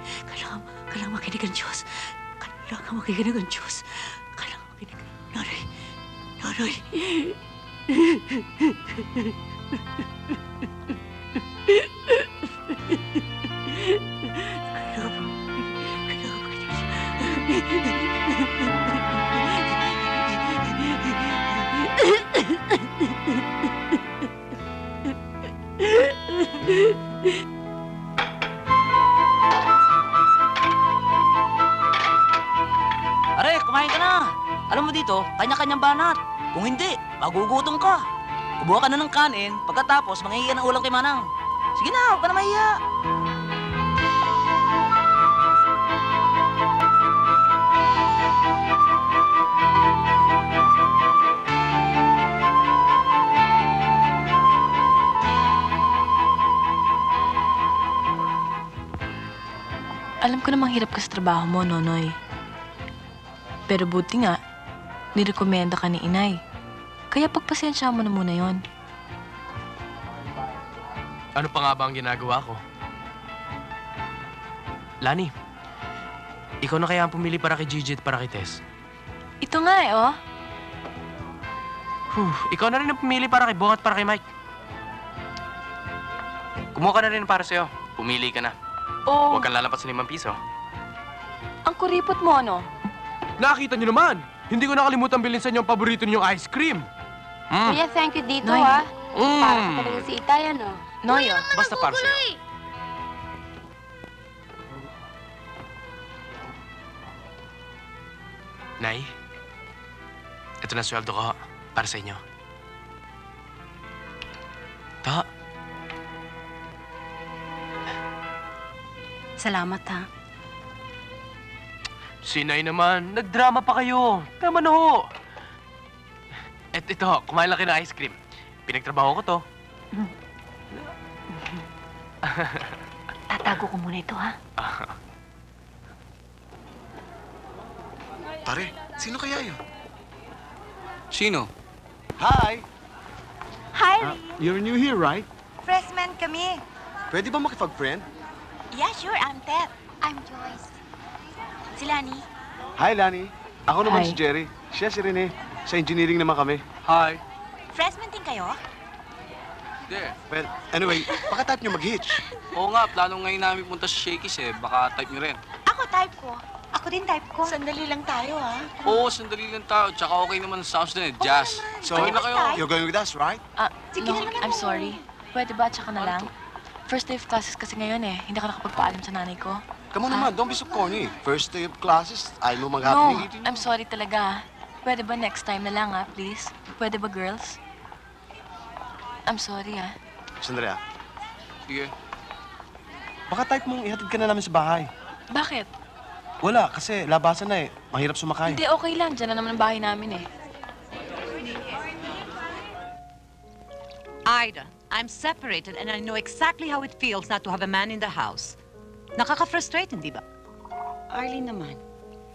kailangan makinig ang Diyos. Kailangan makinig ang Diyos. Kailangan makinig. Nonoy, Nonoy. Are, kumain ka na. Alam mo dito, kanya-kanyang banat. Kung hindi, magugutom ka. Kubuha ka na ng kanin, pagkatapos manghihiya ng ulam kay Manang. Sige na, huwag ka na mahiya. Alam ko namang hirap ka sa trabaho mo, Nonoy. Pero buti nga, nirekomenda ka ni Inay. Kaya pagpasensya mo na muna yon. Ano pa nga ba ang ginagawa ko? Lani, ikaw na kaya ang pumili para kay Gigi at para kay Tess? Ito nga eh, oh. Ikaw na rin ang pumili para kay Bong at para kay Mike. Kumuha ka na rin para sa'yo. Pumili ka na. Oh. Huwag kang lalapat sa 5 piso. Ang kuripot mo, ano? Nakakita niyo naman! Hindi ko nakalimutan bilhin sa inyo ang paborito niyong ice cream. Kuya, thank you dito, Noy. ha. Para sa talaga si Itay, ano? Noyo, basta para sa'yo. Nay, ito na sweldo ko para sa inyo. Ta. Salamat, ha. Sinay naman, nagdrama pa kayo. Tama na ho. Ito, kumain lang kayo ng ice cream. Pinagtrabaho ko to. Tatago ko muna ito, ha? Pare, sino kaya yun? Sino? Hi! Hi, You're new here, right? Freshman kami. Pwede ba makipag-friend? Yeah, sure. I'm Ted. I'm Joyce. Si Lani. Hi, Lani. Ako naman Hi. si Jerry. Siya si Rene. Sa engineering naman kami. Hi. Freshman din kayo? There. Well, anyway, baka type nyo mag-hitch. Oo nga, plano ngayon namin punta sa Shakey's eh. Baka type nyo rin. Ako type ko. Ako din type ko. Sandali lang tayo, ha? Oo, sandali lang tayo. Tsaka okay naman ang sounds din eh. Jazz. So, Tawin na kayo. you're going with us, right? No, I'm sorry. Pwede ba, tsaka na lang? First day of classes kasi ngayon eh. Hindi ka nakapagpaalam sa nanay ko. Come on naman, don't be so corny. First day of classes, ayaw mo No, mag-happy. I'm sorry talaga. Pwede ba next time na lang, please? Pwede ba, girls? I'm sorry, Sandali, Sige. Baka type mong ihatid ka na namin sa bahay. Bakit? Wala, kasi labasan na eh. Mahirap sumakay. Hindi, okay lang. Diyan na naman ang bahay namin eh. Ida, I'm separated and I know exactly how it feels not to have a man in the house. Nakaka-frustrate, hindi ba? Arlene naman,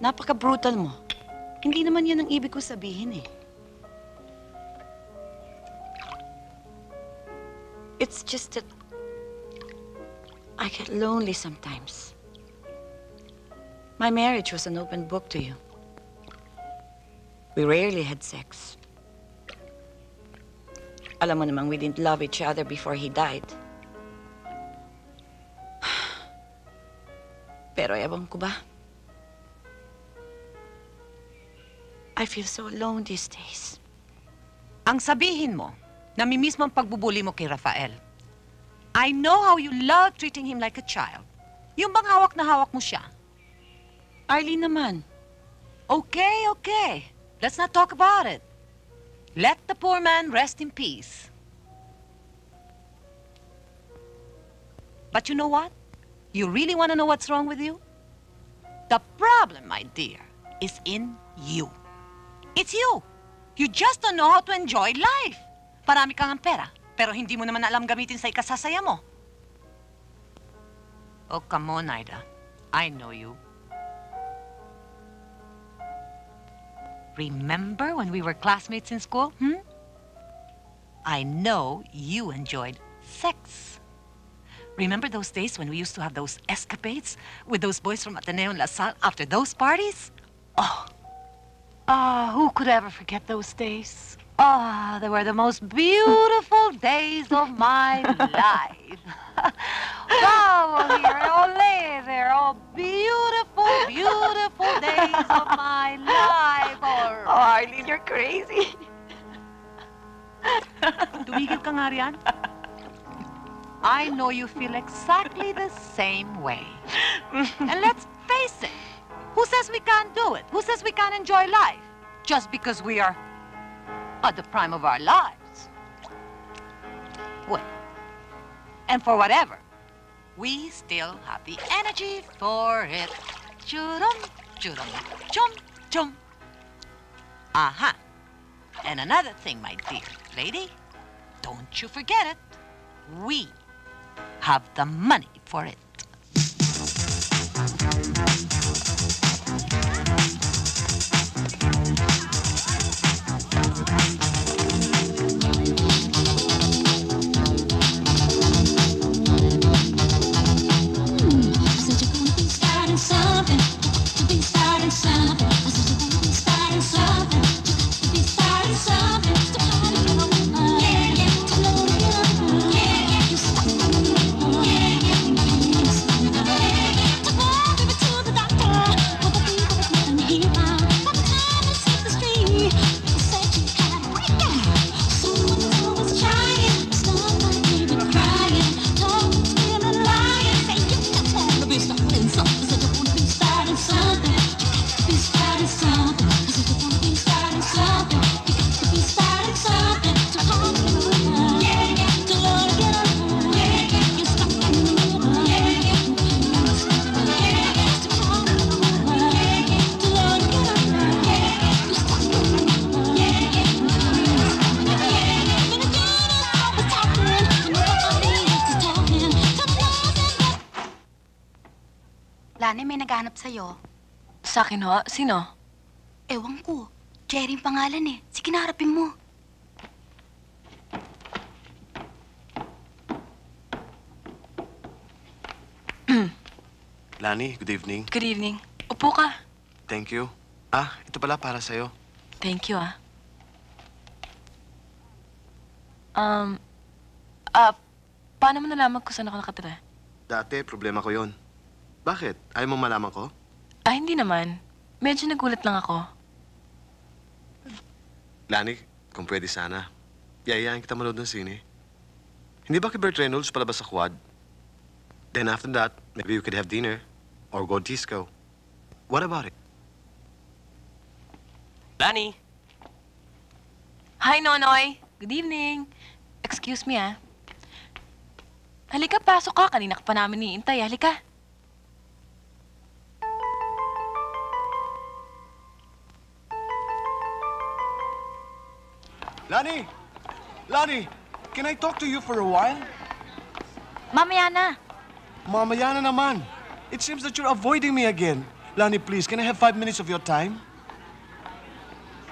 napaka-brutal mo. Hindi naman yan ang ibig ko sabihin eh. It's just that I get lonely sometimes. My marriage was an open book to you. We rarely had sex. Alam mo namang we didn't love each other before he died. Pero ewan ko ba? I feel so alone these days. Ang sabihin mo, namimiss mo ang pagbubuli mo kay Rafael. I know how you love treating him like a child. Yung bang hawak na hawak mo siya. Arlene naman. Okay, okay. Let's not talk about it. Let the poor man rest in peace. But you know what? You really want to know what's wrong with you? The problem, my dear, is in you. It's you. You just don't know how to enjoy life. Parami kang pera, pero hindi mo naman alam gamitin sa ikasasaya mo. Oh, come on, Ida. I know you. Remember when we were classmates in school, I know you enjoyed sex. Remember those days when we used to have those escapades with those boys from Ateneo and La Salle after those parties? Oh, who could ever forget those days? Oh, they were the most beautiful days of my life. Wow, here, ole, they're all beautiful, beautiful days of my life. Oh, Arlene, you're crazy. Tumigil ka nga riyan. I know you feel exactly the same way. And let's face it, who says we can't do it? Who says we can't enjoy life? Just because we are at the prime of our lives. Well, and for whatever, we still have the energy for it. Churum, churum, chum, chum. Aha. And another thing, my dear lady, don't you forget it. We have the money for it. Lani, may naghahanap sa'yo. Sa akin ho? Sino? Ewan ko. Jerry ang pangalan eh. Sige na, harapin mo. Lani, good evening. Good evening. Upo ka. Thank you. Ito pala para sa'yo. Thank you, paano mo nalaman kung saan ako nakatira? Dati, problema ko yon. Bakit? Ayaw mo malaman ko? Hindi naman. Medyo nagulat lang ako. Lani, kung pwede sana, yayayain kita manood ng sine. Hindi ba kay Bert Reynolds palabas sa quad? Then after that, maybe we could have dinner or go disco. What about it? Lani! Hi, Nonoy. Good evening. Excuse me, Halika, pasok ka. Kanina ka pa namin niintay. Halika. Lani! Lani! Can I talk to you for a while? Mamaya na. Mamaya na naman. It seems that you're avoiding me again. Lani, please, can I have 5 minutes of your time?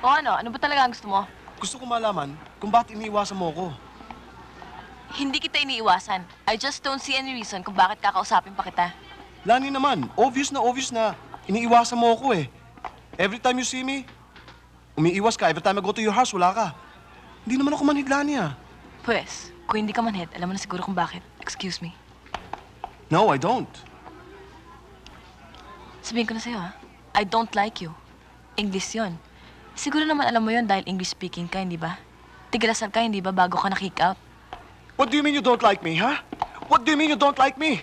O ano? Ano ba talaga ang gusto mo? Gusto ko malaman kung bakit iniiwasan mo ako. Hindi kita iniiwasan. I just don't see any reason kung bakit kakausapin pa kita. Lani naman, obvious na iniiwasan mo ako eh. Every time you see me, umiiwas ka. Every time I go to your house, wala ka. Hindi naman ako manhid, Lani Pwes, kung hindi ka manhid, alam mo na siguro kung bakit. Excuse me. No, I don't. Sabihin ko na sa'yo, I don't like you. English yun. Siguro naman alam mo yon dahil English speaking ka, hindi ba? Tigalasal ka, hindi ba, bago ka na-kick out? What do you mean you don't like me, huh? What do you mean you don't like me?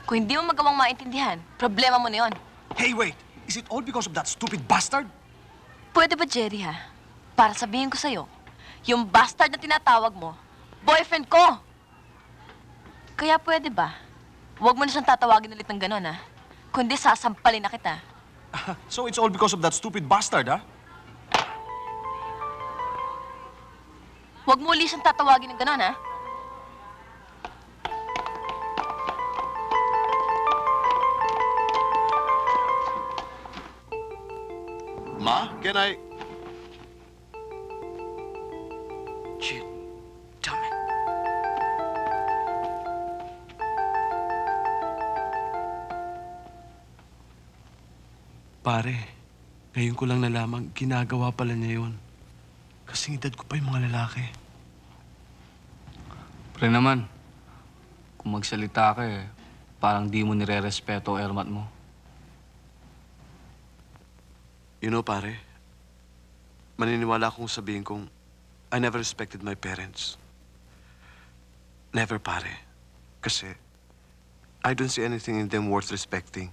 Kung hindi mo magawang maintindihan, problema mo na yon. Hey, wait. Is it all because of that stupid bastard? Pwede ba, Jerry, ha? Para sabihin ko sa'yo, yung bastard na tinatawag mo, boyfriend ko! Kaya pwede ba? Huwag mo na siyang tatawagin ulit ng gano'n, ha? Kundi sasampalin na kita. So it's all because of that stupid bastard, huh? Huwag mo ulit siyang tatawagin ng gano'n, ha? Ma, can I... Shit. Damn it. Pare, ngayon ko lang nalaman, ginagawa pala niya yun. Kasing edad ko pa yung mga lalaki. Pre naman, kung magsalita ka parang di mo nire-respeto o ermat mo. You know, pare, maniniwala akong sabihin kong I never respected my parents. Never, pare. Kasi I don't see anything in them worth respecting.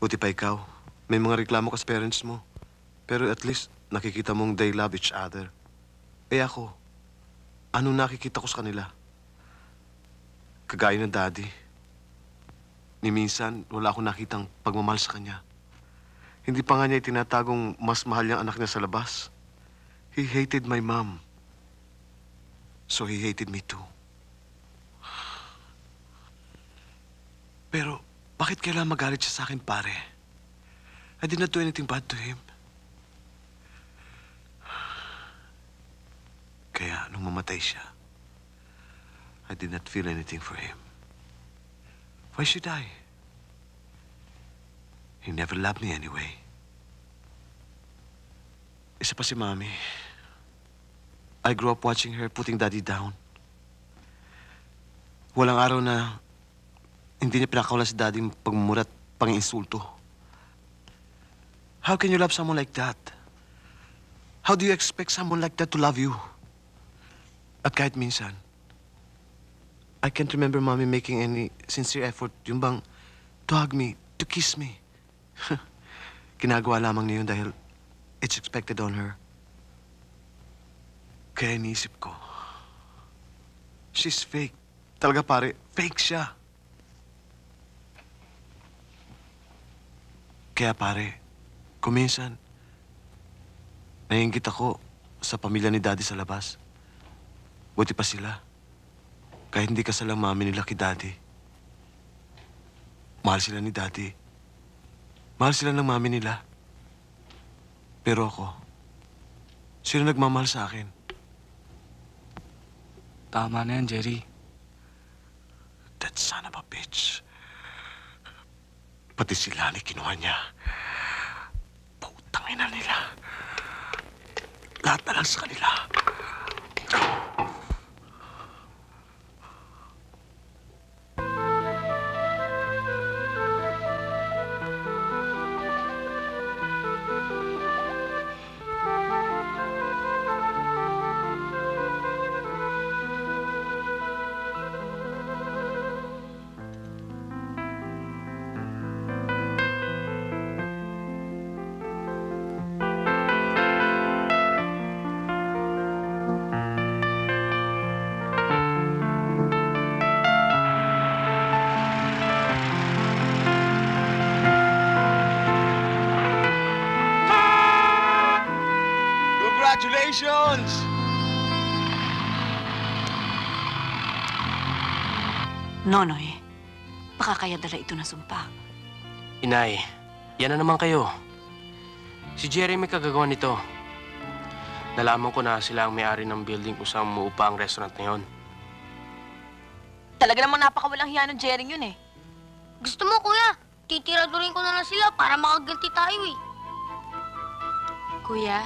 Buti pa ikaw, may mga reklamo ka sa parents mo. Pero at least nakikita mong they love each other. Eh ako, anong nakikita ko sa kanila? Kagaya ng daddy. Ni minsan, wala akong nakitang pagmamahal sa kanya. Hindi pa nga niya itinatagong mas mahal niyang anak niya sa labas. He hated my mom. So he hated me too. Pero, bakit kailangan magalit siya sa akin, pare? I did not do anything bad to him. Kaya, nung mamatay siya, I did not feel anything for him. Why should I? He never loved me anyway. Isa pa si Mami. I grew up watching her putting Daddy down. Walang araw na hindi niya pinakawalan si Daddy pagmumurat, pang-insulto. How can you love someone like that? How do you expect someone like that to love you? At kahit minsan, I can't remember Mommy making any sincere effort, yung bang to hug me, to kiss me. Ginagawa lamang niya yun dahil it's expected on her. Kaya iniisip ko, she's fake. Talaga pare, fake siya. Kaya pare, kuminsan, naiinggit ako sa pamilya ni Daddy sa labas. Buti pa sila. Kahit hindi kasal ang mami nila kay Daddy. Mahal sila ni Daddy. Mahal sila ng mami nila. Pero ako, sino nagmamahal sa akin? Tama na yan, Jerry. That son of a bitch. Pati si Lani kinuha niya. Putangina nila. Lahat na lang sa kanila. Congratulations! Nonoy, baka kaya dala ito na sumpa. Inay, yan na naman kayo. Si Jerry may kagagawa nito. Nalaman ko na sila ang may-ari ng building kung saan umuupa ang restaurant na yon. Talaga namang napakawalang hiya ng Jerry yun eh. Gusto mo, kuya? Titiradurin ko na lang sila para makaganti tayo eh. Kuya,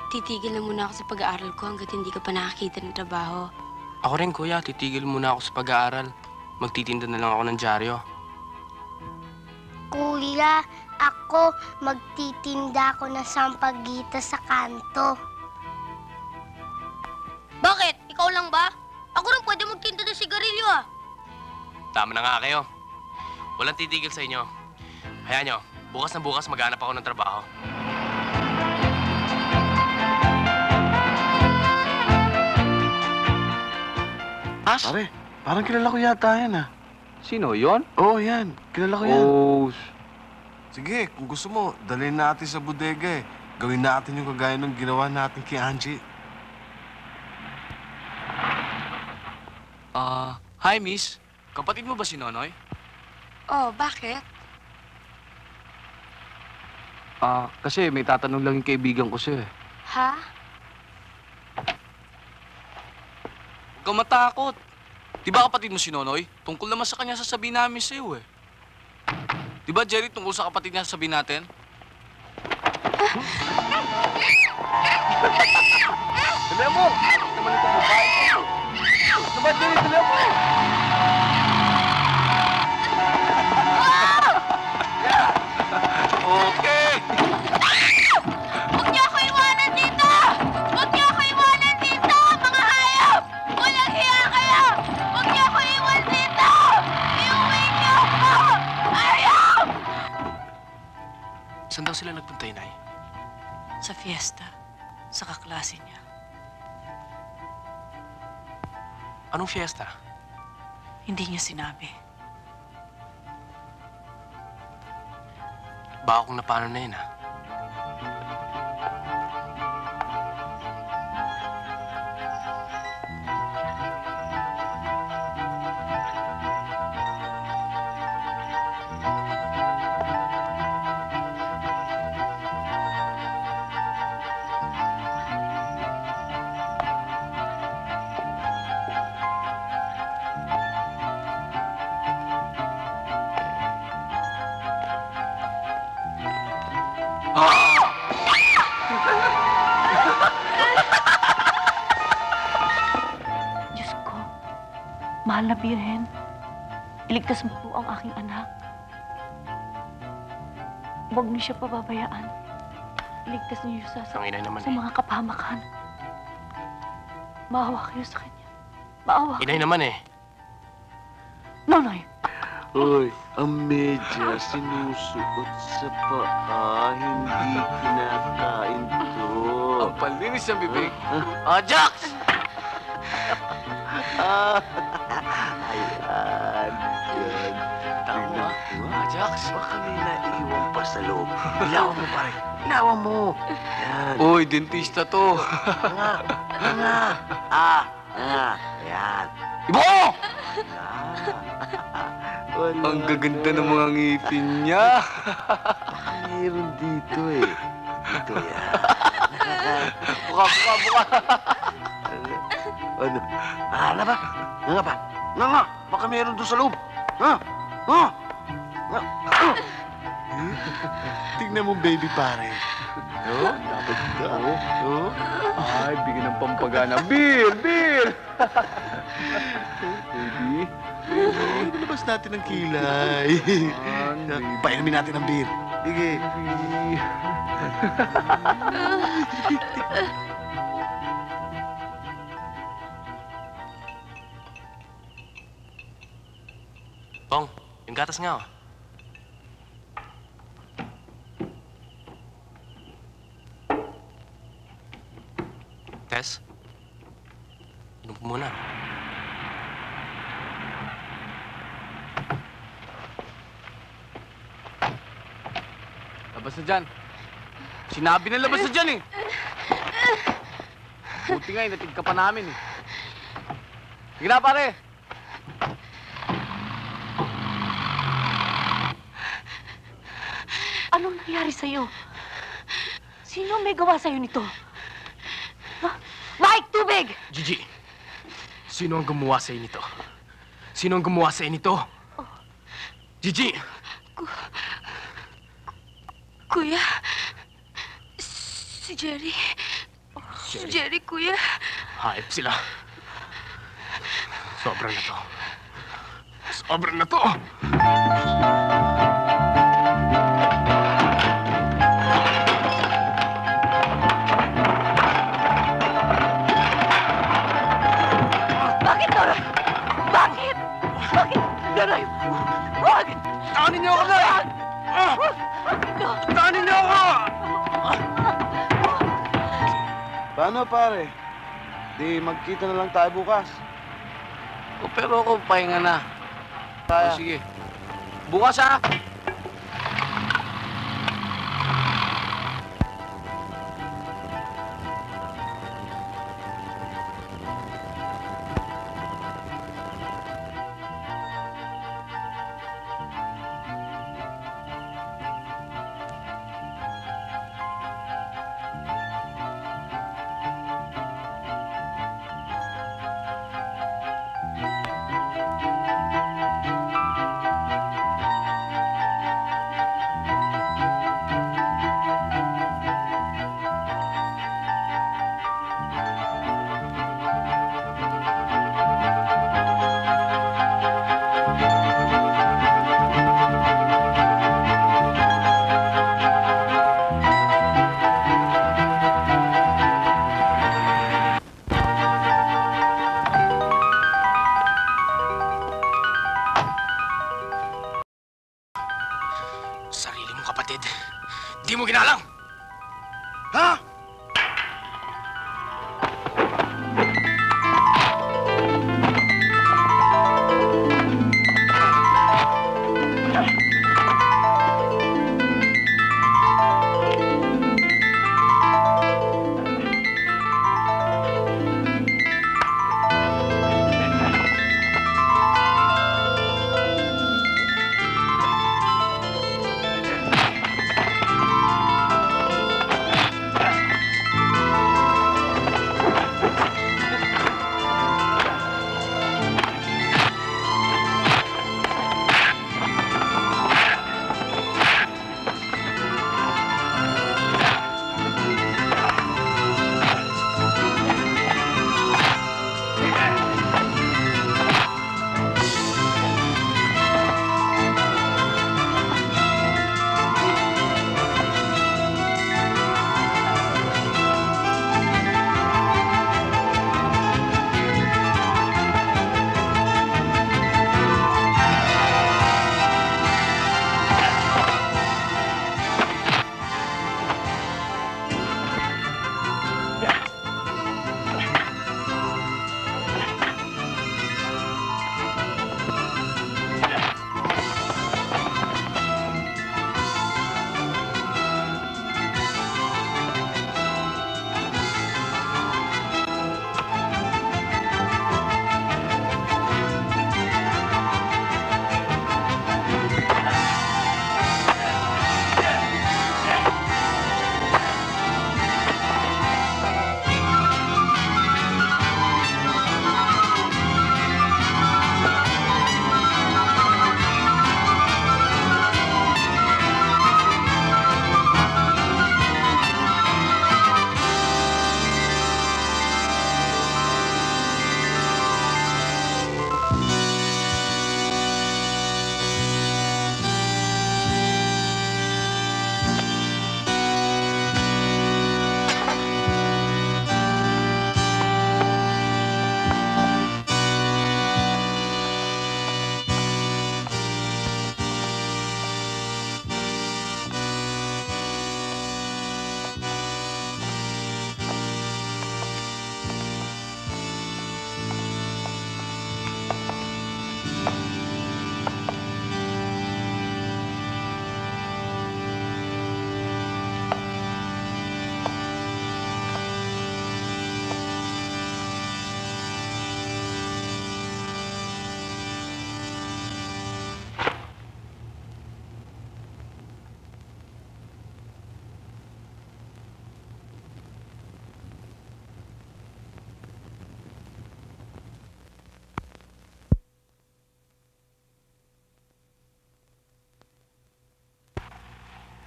titigil na muna ako sa pag-aaral ko hanggat hindi ka pa nakakita ng trabaho. Ako rin, kuya. Titigil muna ako sa pag-aaral. Magtitinda na lang ako ng dyaryo. Kuya, Ako, magtitinda ako ng sampagita sa kanto. Bakit? Ikaw lang ba? Ako rin pwede magtinda ng sigarilyo ah. Tama na nga kayo. Walang titigil sa inyo. Hayaan nyo, bukas na bukas maghanap ako ng trabaho. Ash? Pare, parang kilala ko yata yan ah. Sino, yon? Oo, yan. Kilala ko yan. Oh, sige, kung gusto mo, dalhin natin sa bodega eh. Gawin natin yung kagaya ng ginawa natin kay Angie. Hi, miss. Kapatid mo ba si Nonoy? Oh, bakit? Kasi may tatanong lang yung kaibigan ko siya eh. Ha? Huwag kang matakot. Di ba kapatid mo si Nonoy? Tungkol naman sa kanya sasabihin namin sa'yo eh. Di ba, Jerry, tungkol sa kapatid niya sasabihin natin? Dali mo! Naman ito babae ko. Ano ba, Jerry? Dali mo! Okay! Huwag niyo ako iwanan dito! Huwag niyo ako iwanan dito, mga hayop! Walang hiya kayo! Huwag niyo ako iwan dito! Iuwi niyo ako! Ayaw! Saan daw sila nagpunta, Inay? Sa fiesta, sa kaklase niya. Anong fiesta? Hindi niya sinabi. Baka kung napano na yun, ha? Diyos ko, mahal na Birhen, iligtas mo po ang aking anak. Huwag niyo siya pababayaan. Iligtas niyo siya sa mga kapahamakan. Maawa kayo sa kanya. Maawa Inay naman eh. Nonoy! Hoy, ang medya sinusuot sa paa, hindi kinakain to. Ang palinis ng bibig. Jax! Ayan. Yan. Tama. Jax, baka may naiwan pa sa loob. Ilawan mo, pare. Ilawan mo. Yan. Uy, dentista to. Nga. Yan. Ibo ko! Ang gaganda ng mga ngipin niya. Meron dito eh. Dito yan. Buka. Ano? Ano ba? Nga ba? Nga. Baka meron doon sa loob. Ha? Tignan mo, baby, pare. Oh, dapat ka. Oh. Ay, bigyan ng pampagana. Bill! Baby. Labas natin ang kilay. Painumin natin ang beer. Sige. Pong, yung gatas nga, oh. Tess, inom po muna. Labas na dyan. Sinabi na labas na dyan eh. Buti nga, inatig ka pa namin eh. Sige na, pare. Anong nangyari sa'yo? Sino may gawa sa'yo nito? Mike, tubig! Gigi, sino ang gumawa sa'yo nito? Sino ang gumawa sa'yo nito? Gigi! Kuya, si Jerry. Si Jerry, kuya. Hayop sila. Sobra na to. Sobra na to! ano pare? Di magkita na lang tayo bukas. Pero ako, pahinga na. O, sige. Bukas ha! Sarili mong kapatid. Di mo ginalang! Ha?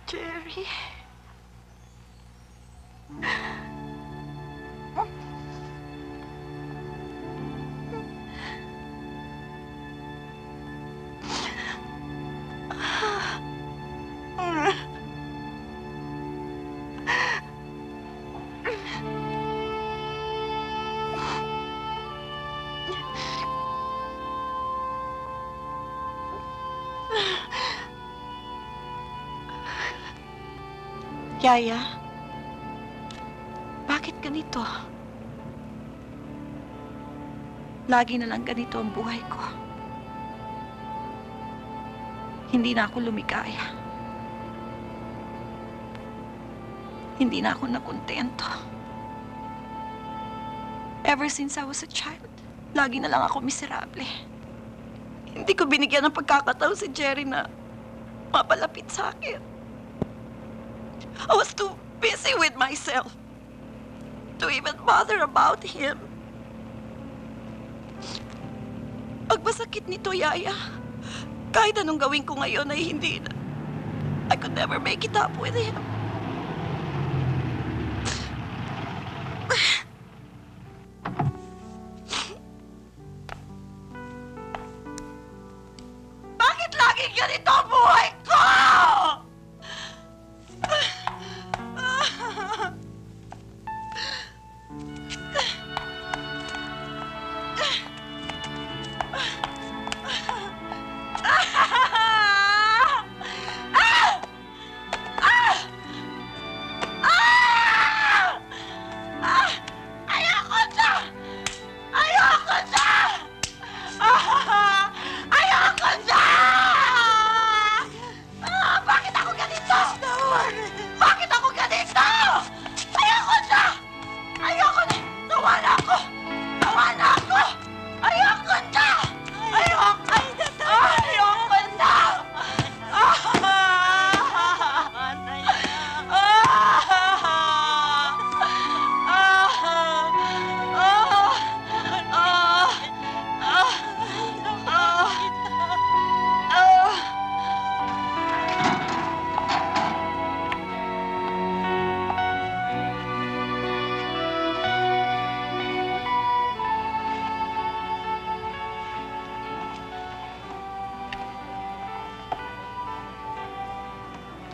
Jerry. Yaya, bakit ganito? ganito. Lagi na lang ganito ang buhay ko. Hindi na ako lumikaya. Hindi na ako nakontento. Ever since I was a child, lagi na lang ako miserable. Hindi ko binigyan ng pagkakataon si Jerry na mapalapit sa akin. I was too busy with myself to even bother about him. Ang masakit nito, Yaya. Kahit anong gawin ko ngayon ay hindi na. I could never make it up with him. Bakit laging ganito ang buhay ko?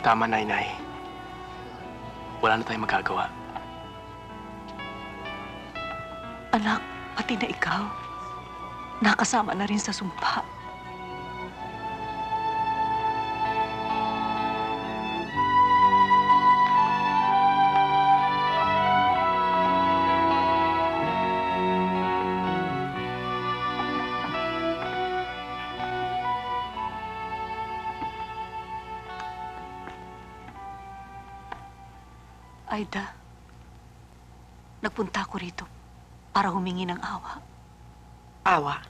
Tama na, Inay. Wala na tayong magagawa. Anak, pati na ikaw, nakasama na rin sa sumpa. Aida, nagpunta ako rito para humingi ng awa. Awa?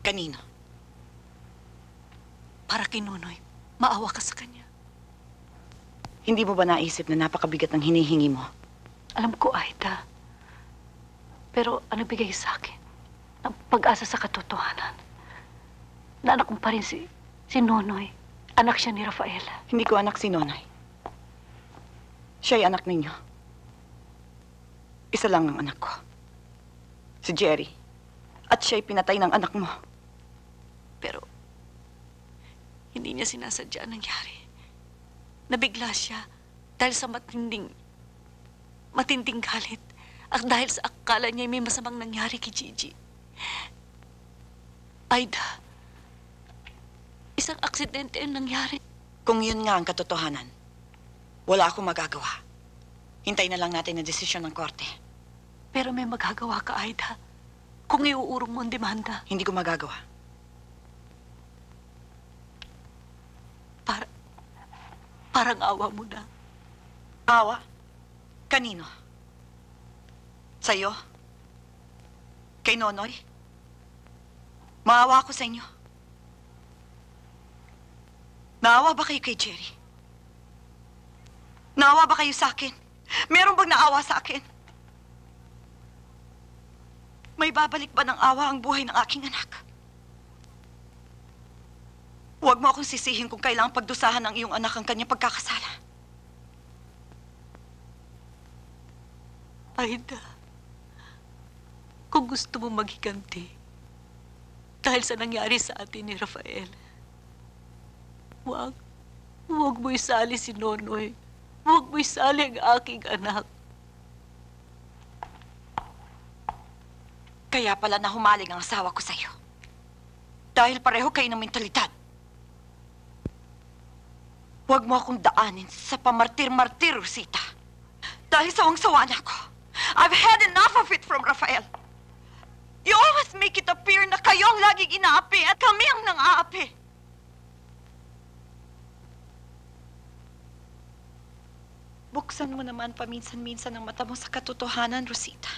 Kanino? Para kay Nonoy. Maawa ka sa kanya. Hindi mo ba naisip na napakabigat ng hinihingi mo? Alam ko, Aida. Pero ano bigay sa akin? Ng pag-asa sa katotohanan. Na anak ko pa rin si Nonoy. Anak siya ni Rafael. Hindi ko anak si Nonoy. Siya'y anak ninyo. Isa lang ang anak ko. Si Jerry. At siya'y pinatay ng anak mo. Pero, hindi niya sinasadya ang nangyari. Nabigla siya dahil sa matinding galit. At dahil sa akala niya may masamang nangyari kay Gigi. Aida, isang aksidente ang nangyari. Kung yun nga ang katotohanan, wala akong magagawa. Hintayin na lang natin ang desisyon ng korte. Pero may magagawa ka, Aida. Kung iuurong mo ang demanda. Hindi ko magagawa. Parang awa mo na. Awa? Kanino? Sa'yo? Kay Nonoy? Maawa ako sa inyo. Naawa ba kayo kay Jerry? Naawa ba kayo sa akin? Meron bang naawa sa akin? May babalik ba ng awa ang buhay ng aking anak? Huwag mo akong sisihin kung kailangang pagdusahan ng iyong anak ang kanyang pagkakasala. Aida, kung gusto mo maghiganti dahil sa nangyari sa atin ni Rafael, huwag mo isali si Nonoy. Huwag mo isali ang aking anak. Kaya pala na humaling ang asawa ko sa'yo. Dahil pareho kayo ng mentalidad. Huwag mo akong daanin sa pamartir-martir, Rosita. Dahil sawang-sawa na ako. I've had enough of it from Rafael. You always make it appear na kayo ang laging inaapi at kami ang nang-aapi. Buksan mo naman paminsan-minsan ang mata mo sa katotohanan, Rosita.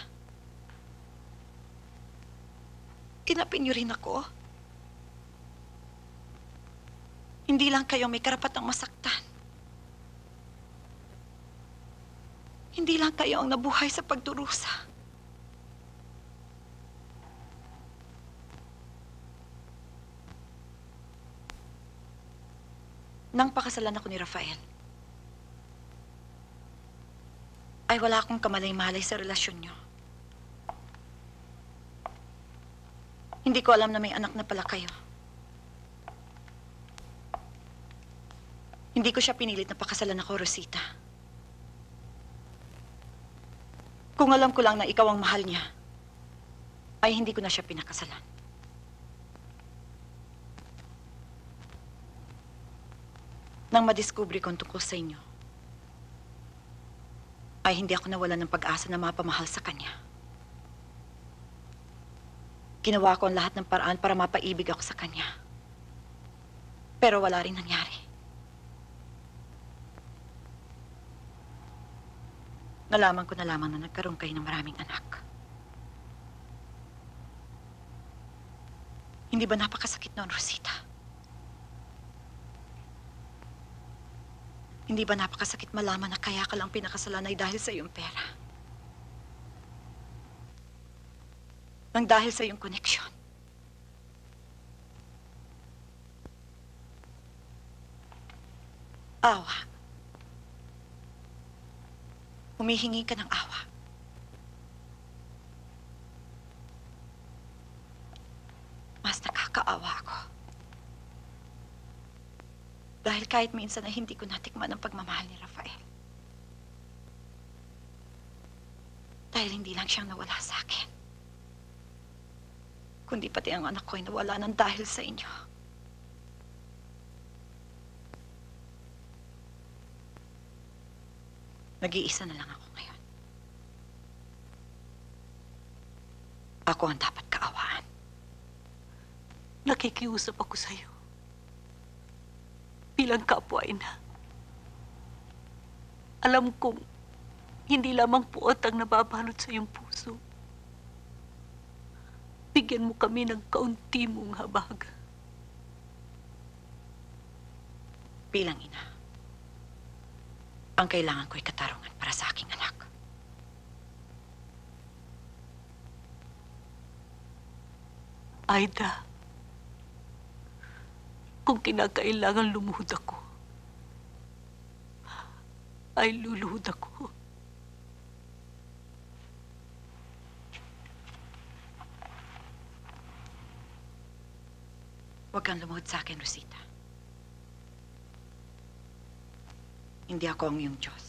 Inapin niyo rin ako. Hindi lang kayo may karapatang masaktan. Hindi lang kayo ang nabuhay sa pagdurusa. Nang pakasalan ako ni Rafael, ay wala akong kamalay-malay sa relasyon niyo. Hindi ko alam na may anak na pala kayo. Hindi ko siya pinilit na pakasalan ako, Rosita. Kung alam ko lang na ikaw ang mahal niya, ay hindi ko na siya pinakasalan. Nang madiskubre kong tungkol sa inyo, ay hindi ako nawalan ng pag-asa na mapamahal sa kanya. Ginawa ko ang lahat ng paraan para mapaibig ako sa kanya. Pero wala rin nangyari. Nalaman ko na lamang na nagkaroon kayo ng maraming anak. Hindi ba napakasakit noon, Rosita? Hindi ba napakasakit malaman na kaya ka lang pinakasalan ay dahil sa iyong pera? Nang dahil sa iyong koneksyon. Awa. Humihingi ka ng awa. Mas nakakaawa ako. Dahil kahit minsan ay hindi ko natikman ang pagmamahal ni Rafael. Dahil hindi lang siyang nawala sa akin. Kundi pati ang anak ko ay nawala ng dahil sa inyo. Nag-iisa na lang ako ngayon. Ako ang dapat kaawaan. Nakikiusap ako sa'yo. Bilang kapwa-ina. Alam kong hindi lamang puot ang nababalot sa iyong puso. Bigyan mo kami ng kaunti mong habag. Bilang ina, ang kailangan ko'y katarungan para sa aking anak. Aida, kung kinakailangan lumuhod ako, ay luluhod ako. Huwag kang lumuhod sa akin, Rosita. Hindi ako ang iyong Diyos.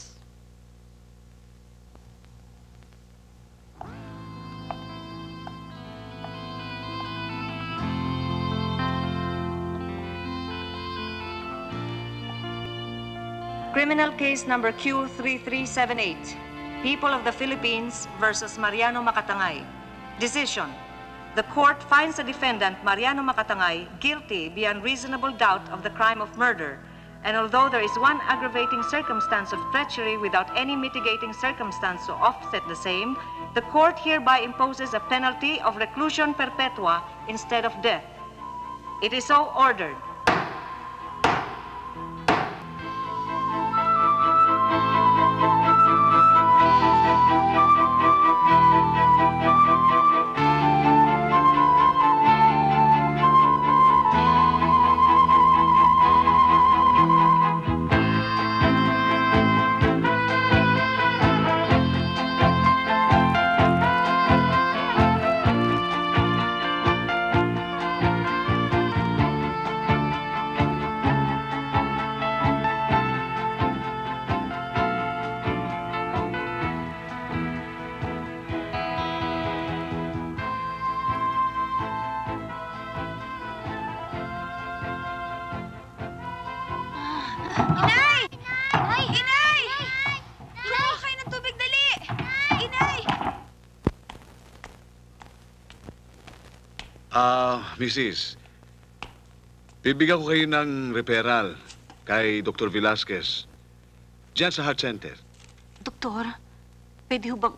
Criminal case number Q3378. People of the Philippines versus Mariano Makatangay. Decision. The court finds the defendant, Mariano Makatangay, guilty beyond reasonable doubt of the crime of murder. And although there is one aggravating circumstance of treachery without any mitigating circumstance to offset the same, the court hereby imposes a penalty of reclusion perpetua instead of death. It is so ordered. Inay! Inay! Inay! Turo kayo ng tubig, dali! Inay! Mrs. Bibigyan ko kayo ng referral kay Dr. Velasquez. Diyan sa Heart Center. Doktor, pwede ho bang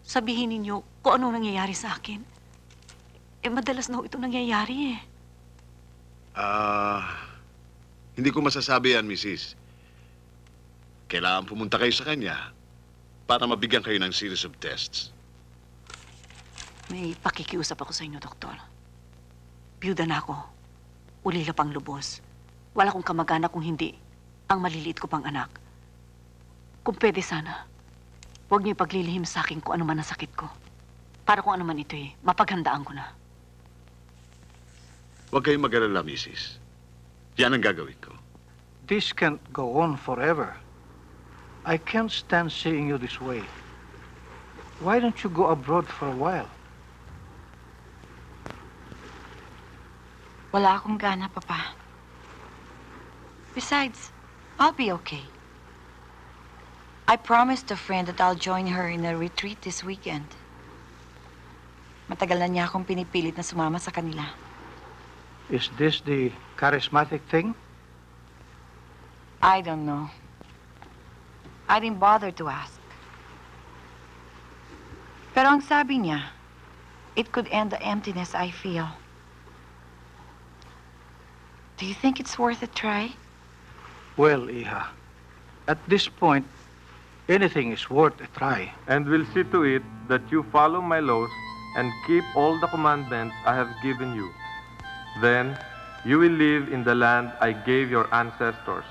sabihin ninyo kung anong nangyayari sa akin? Madalas na ho ito nangyayari eh. Hindi ko masasabi yan, Mrs. Kailangan pumunta kayo sa kanya para mabigyan kayo ng series of tests. May pakikiusap ako sa inyo, Doktor. Biyuda na ako. Ulila pang lubos. Wala akong kamag-anak kung hindi ang maliliit ko pang anak. Kung pwede sana, huwag niyo ipaglilihim sa akin kung ano man ang sakit ko. Para kung ano man ito mapaghandaan ko na. Huwag kayong mag-alala, Mrs. Yan ang gagawin ko. This can't go on forever. I can't stand seeing you this way. Why don't you go abroad for a while? Wala akong gana, Papa. Besides, I'll be okay. I promised a friend that I'll join her in a retreat this weekend. Matagal na niya akong pinipilit na sumama sa kanila. Is this the charismatic thing? I don't know. I didn't bother to ask. Pero ang sabi niya, it could end the emptiness I feel. Do you think it's worth a try? Well, Iha, at this point, anything is worth a try. And will see to it that you follow my laws and keep all the commandments I have given you. Then you will live in the land I gave your ancestors.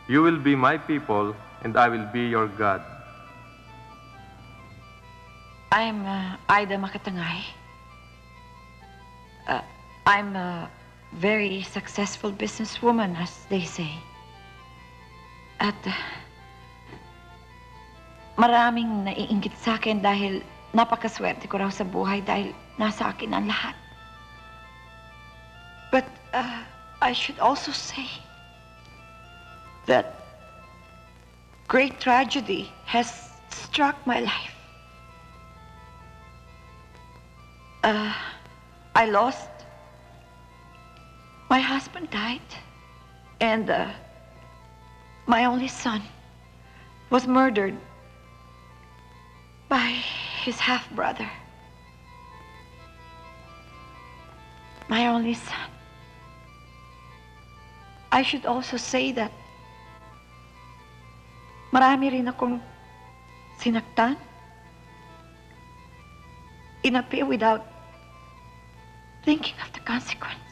You will be my people, and I will be your God. I'm Ida Makatangay. I'm a very successful businesswoman, as they say. At maraming naiinggit sa akin dahil napakaswerte ko raw sa buhay dahil nasa akin ang lahat. But I should also say that great tragedy has struck my life. I lost. My husband died, and my only son was murdered by his half-brother. My only son. I should also say that marami rin akong sinaktan, inapi without thinking of the consequence.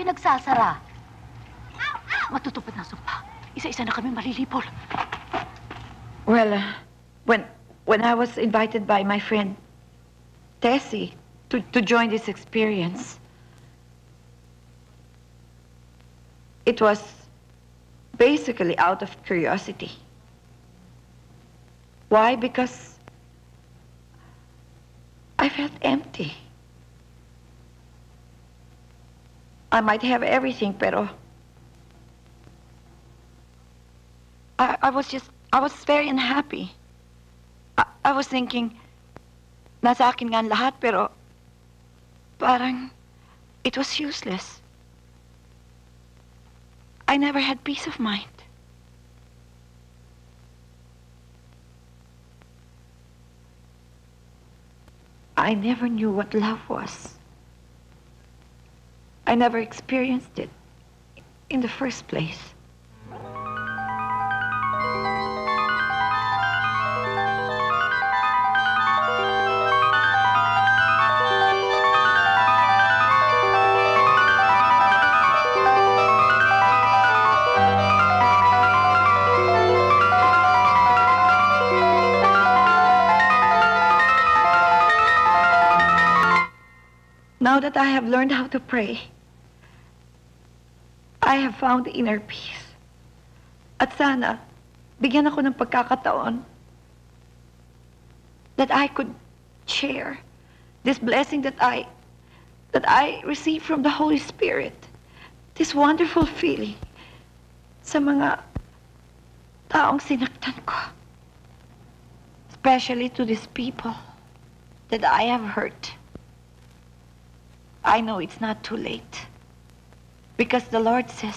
Nagsasara. Matutupad ng sumpa. Isa-isa na kami malilipol. Well, when I was invited by my friend Tessie to join this experience, it was basically out of curiosity. Why? Because I felt empty. I might have everything, pero I was very unhappy. I was thinking, nasa akin nga ang lahat, pero parang it was useless. I never had peace of mind. I never knew what love was. I never experienced it in the first place. Now that I have learned how to pray, I have found inner peace. At sana, bigyan ako ng pagkakataon that I could share this blessing that I receive from the Holy Spirit. This wonderful feeling sa mga taong sinaktan ko. Especially to these people that I have hurt. I know it's not too late. Because the Lord says,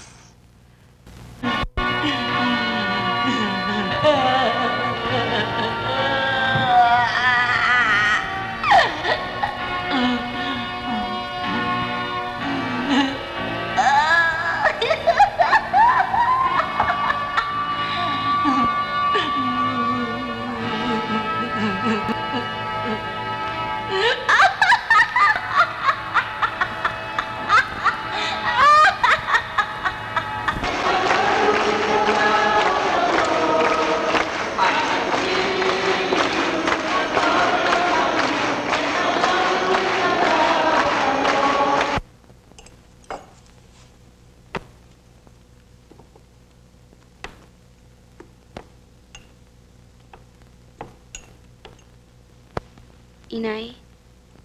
Inay,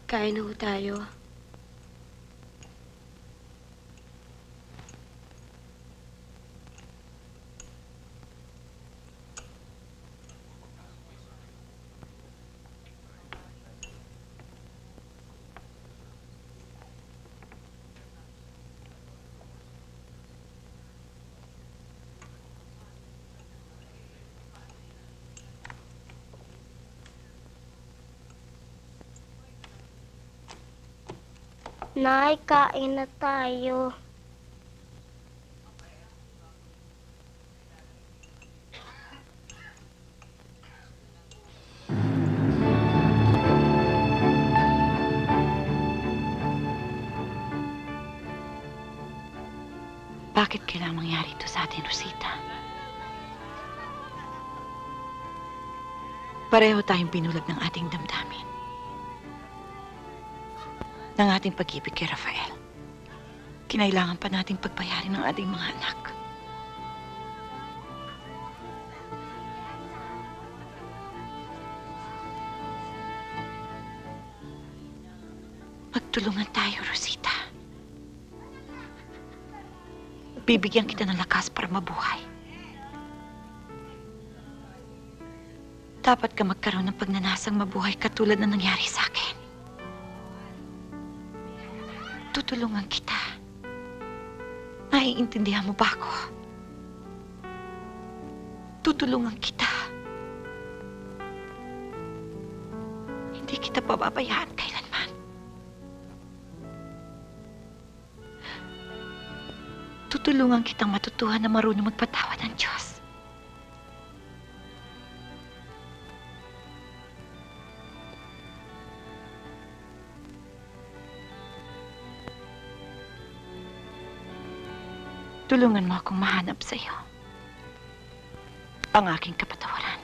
kain na ho tayo. Nay, kain na tayo. bakit kailangang mangyari ito sa atin, Rosita? Pareho tayong binulag ng ating damdamin. Ng ating pag-ibig kay Rafael. Kinailangan pa nating pagbayarin ng ating mga anak. Magtulungan tayo, Rosita. Bibigyan kita ng lakas para mabuhay. Dapat ka magkaroon ng pagnanasang mabuhay katulad na nangyari sa akin. Tutulungan kita. Naiintindihan mo ba ako? Tutulungan kita. Hindi kita pababayaan kailanman. Tutulungan kitang matutuhan na marunong magpatawad ng Diyos. Tulungan mo akong mahanap sa iyo ang aking kapatawaran.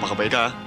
Makabay ka, ha?